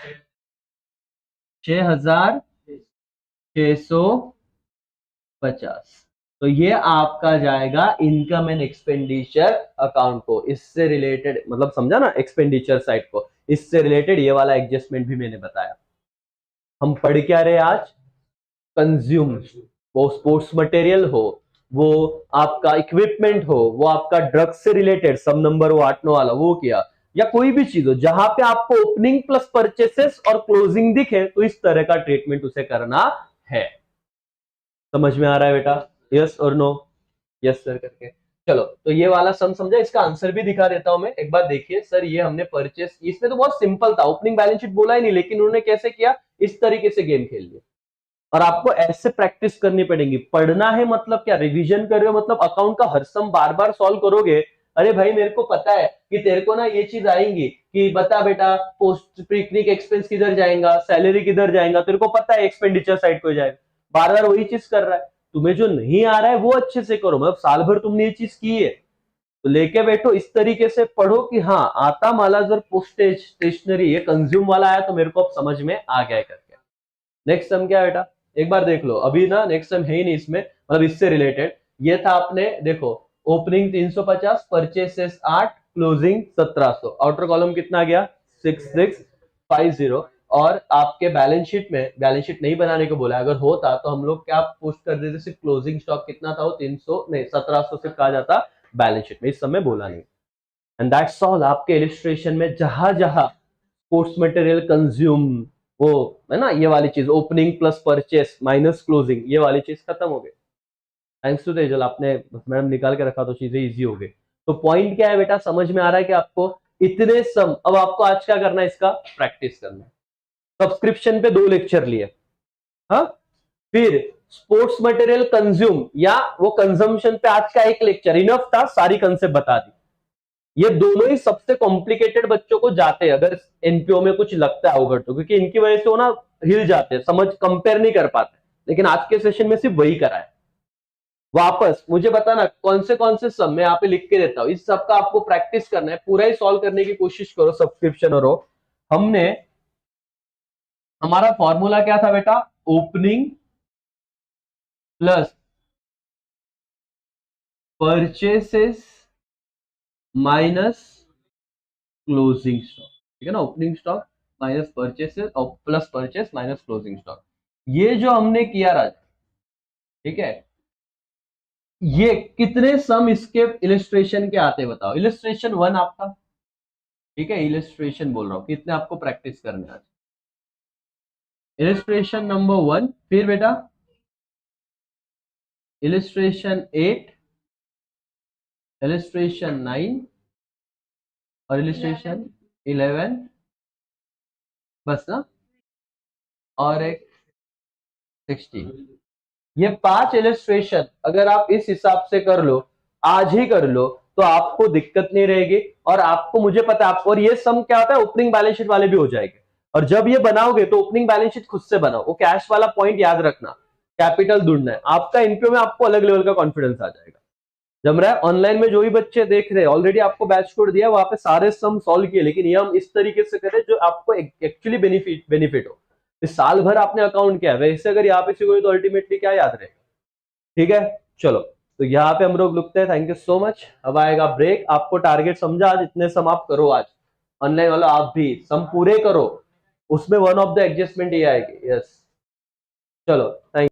6650। तो ये आपका जाएगा इनकम एंड एक्सपेंडिचर अकाउंट को, इससे रिलेटेड, मतलब समझा ना एक्सपेंडिचर साइड को, इससे रिलेटेड ये वाला एडजस्टमेंट भी मैंने बताया। हम पढ़ क्या रहे आज? कंज्यूम, वो स्पोर्ट्स मटेरियल हो, वो आपका इक्विपमेंट हो, वो आपका ड्रग्स से रिलेटेड सब नंबर वो 8-9 वाला वो किया, या कोई भी चीज हो जहां पे आपको ओपनिंग प्लस परचेसेस और क्लोजिंग दिखे, तो इस तरह का ट्रीटमेंट उसे करना है। समझ में आ रहा है बेटा? यस और नो? यस सर करके। चलो तो ये वाला सम समझा, इसका आंसर भी दिखा देता हूं मैं, एक बार देखिए। सर ये हमने परचेस, इसमें तो बहुत सिंपल था, ओपनिंग बैलेंस शीट बोला ही नहीं, लेकिन उन्होंने कैसे किया? इस तरीके से गेम खेल लिया। और आपको ऐसे प्रैक्टिस करनी पड़ेगी। पढ़ना है मतलब क्या? रिवीजन कर रहे हो मतलब अकाउंट का हर सम बार बार सॉल्व करोगे। अरे भाई मेरे को पता है कि तेरे को ना ये चीज आएंगी कि बता बेटा पोस्ट पिकनिक एक्सपेंस किधर जाएगा, सैलरी किधर जाएगा, तेरे को पता है एक्सपेंडिचर साइड को जाएगा, बार बार वही चीज कर रहा है। तुम्हें जो नहीं आ रहा है वो अच्छे से करो, मतलब साल भर तुमने ये चीज की है तो लेके बैठो, इस तरीके से पढ़ो कि हाँ आता माला जर पोस्टेज स्टेशनरी ये कंज्यूम वाला आया तो मेरे को अब समझ में आ गया है करके। नेक्स्ट सम क्या है बेटा? एक बार देख लो, अभी ना नेक्स्ट सम है ही नहीं इसमें, मतलब इससे रिलेटेड ये था। आपने देखो opening 350, purchases 8, closing 1700, outer column कितना गया? 6650। और आपके बैलेंस शीट में बैलेंस शीट नहीं बनाने को बोला, अगर होता तो हम लोग क्या पोस्ट कर देते? सिर्फ क्लोजिंग स्टॉक कितना था? वो 300 नहीं 1700 सिर्फ कहा जाता बैलेंस शीट में, इस समय बोला नहीं। And that's all. आपके इलिस्ट्रेशन में जहां जहां स्पोर्ट्स मटेरियल कंज्यूम, वो है ना ये वाली चीज, opening plus purchase minus closing, ये वाली चीज खत्म हो गई। थैंक्स टू तेजल, आपने मैडम निकाल के रखा तो चीजें इजी हो गई। तो पॉइंट क्या है बेटा? समझ में आ रहा है कि आपको इतने सम, अब आपको आज क्या करना है? इसका प्रैक्टिस करना है। सब्सक्रिप्शन पे 2 लेक्चर लिए, हाँ, फिर स्पोर्ट्स मटेरियल कंज्यूम या वो कंजम्पशन पे आज का 1 लेक्चर इनफ था, सारी कंसेप्ट बता दी। ये दोनों ही सबसे कॉम्प्लिकेटेड बच्चों को जाते हैं अगर एनपीओ में कुछ लगता है अवघड, तो क्योंकि इनकी वजह से वो ना हिल जाते हैं, समझ कंपेयर नहीं कर पाते। लेकिन आज के सेशन में सिर्फ वही करा है। वापस मुझे बताना कौन से सम मैं यहाँ पे लिख के देता हूं, इस सब का आपको प्रैक्टिस करना है, पूरा ही सॉल्व करने की कोशिश करो सब्सक्रिप्शन और हमने हमारा फॉर्मूला क्या था बेटा, opening plus purchases minus closing stock, ठीक है ना, ओपनिंग स्टॉक माइनस परचेसेस और plus purchase minus closing stock. ये जो हमने किया राज, ठीक है, ये कितने सम इसके इलिस्ट्रेशन के आते बताओ। इलिस्ट्रेशन 1 आपका, ठीक है, इलिस्ट्रेशन बोल रहा हूं, कितने आपको प्रैक्टिस करने आज। इलिस्ट्रेशन नंबर 1, फिर बेटा इलिस्ट्रेशन 8, इलिस्ट्रेशन 9 और इलिस्ट्रेशन 11, बस ना, और एक 16। ये 5 इलिस्ट्रेशन अगर आप इस हिसाब से कर लो, आज ही कर लो, तो आपको दिक्कत नहीं रहेगी। और आपको, मुझे पता है आपको, और ये सम क्या होता है, ओपनिंग बैलेंस शीट वाले भी हो जाएंगे। और जब ये बनाओगे तो ओपनिंग बैलेंस शीट खुद से बनाओ, वो कैश वाला पॉइंट याद रखना, कैपिटल ढूंढना है आपका। एनपीओ में आपको अलग लेवल का कॉन्फिडेंस आ जाएगा। जम रहा है ऑनलाइन में जो भी बच्चे देख रहे हैं, ऑलरेडी आपको बैच कोड दिया, वहां पे सारे सम सॉल्व किए, लेकिन ये हम इस तरीके से करें जो आपको एक्चुअली बेनिफिट हो। इस साल भर आपने अकाउंट किया, वैसे अगर यहाँ पे सीखोगे तो अल्टीमेटली क्या याद रहेगा। ठीक है, चलो, तो यहाँ पे हम लोग रुकते हैं। Thank you so much. अब आएगा ब्रेक। आपको टारगेट समझा, आज इतने सम आप करो, आज ऑनलाइन वाला आप भी सम पूरे करो, उसमें वन ऑफ द एडजस्टमेंट ये आएगी। यस, चलो, थैंक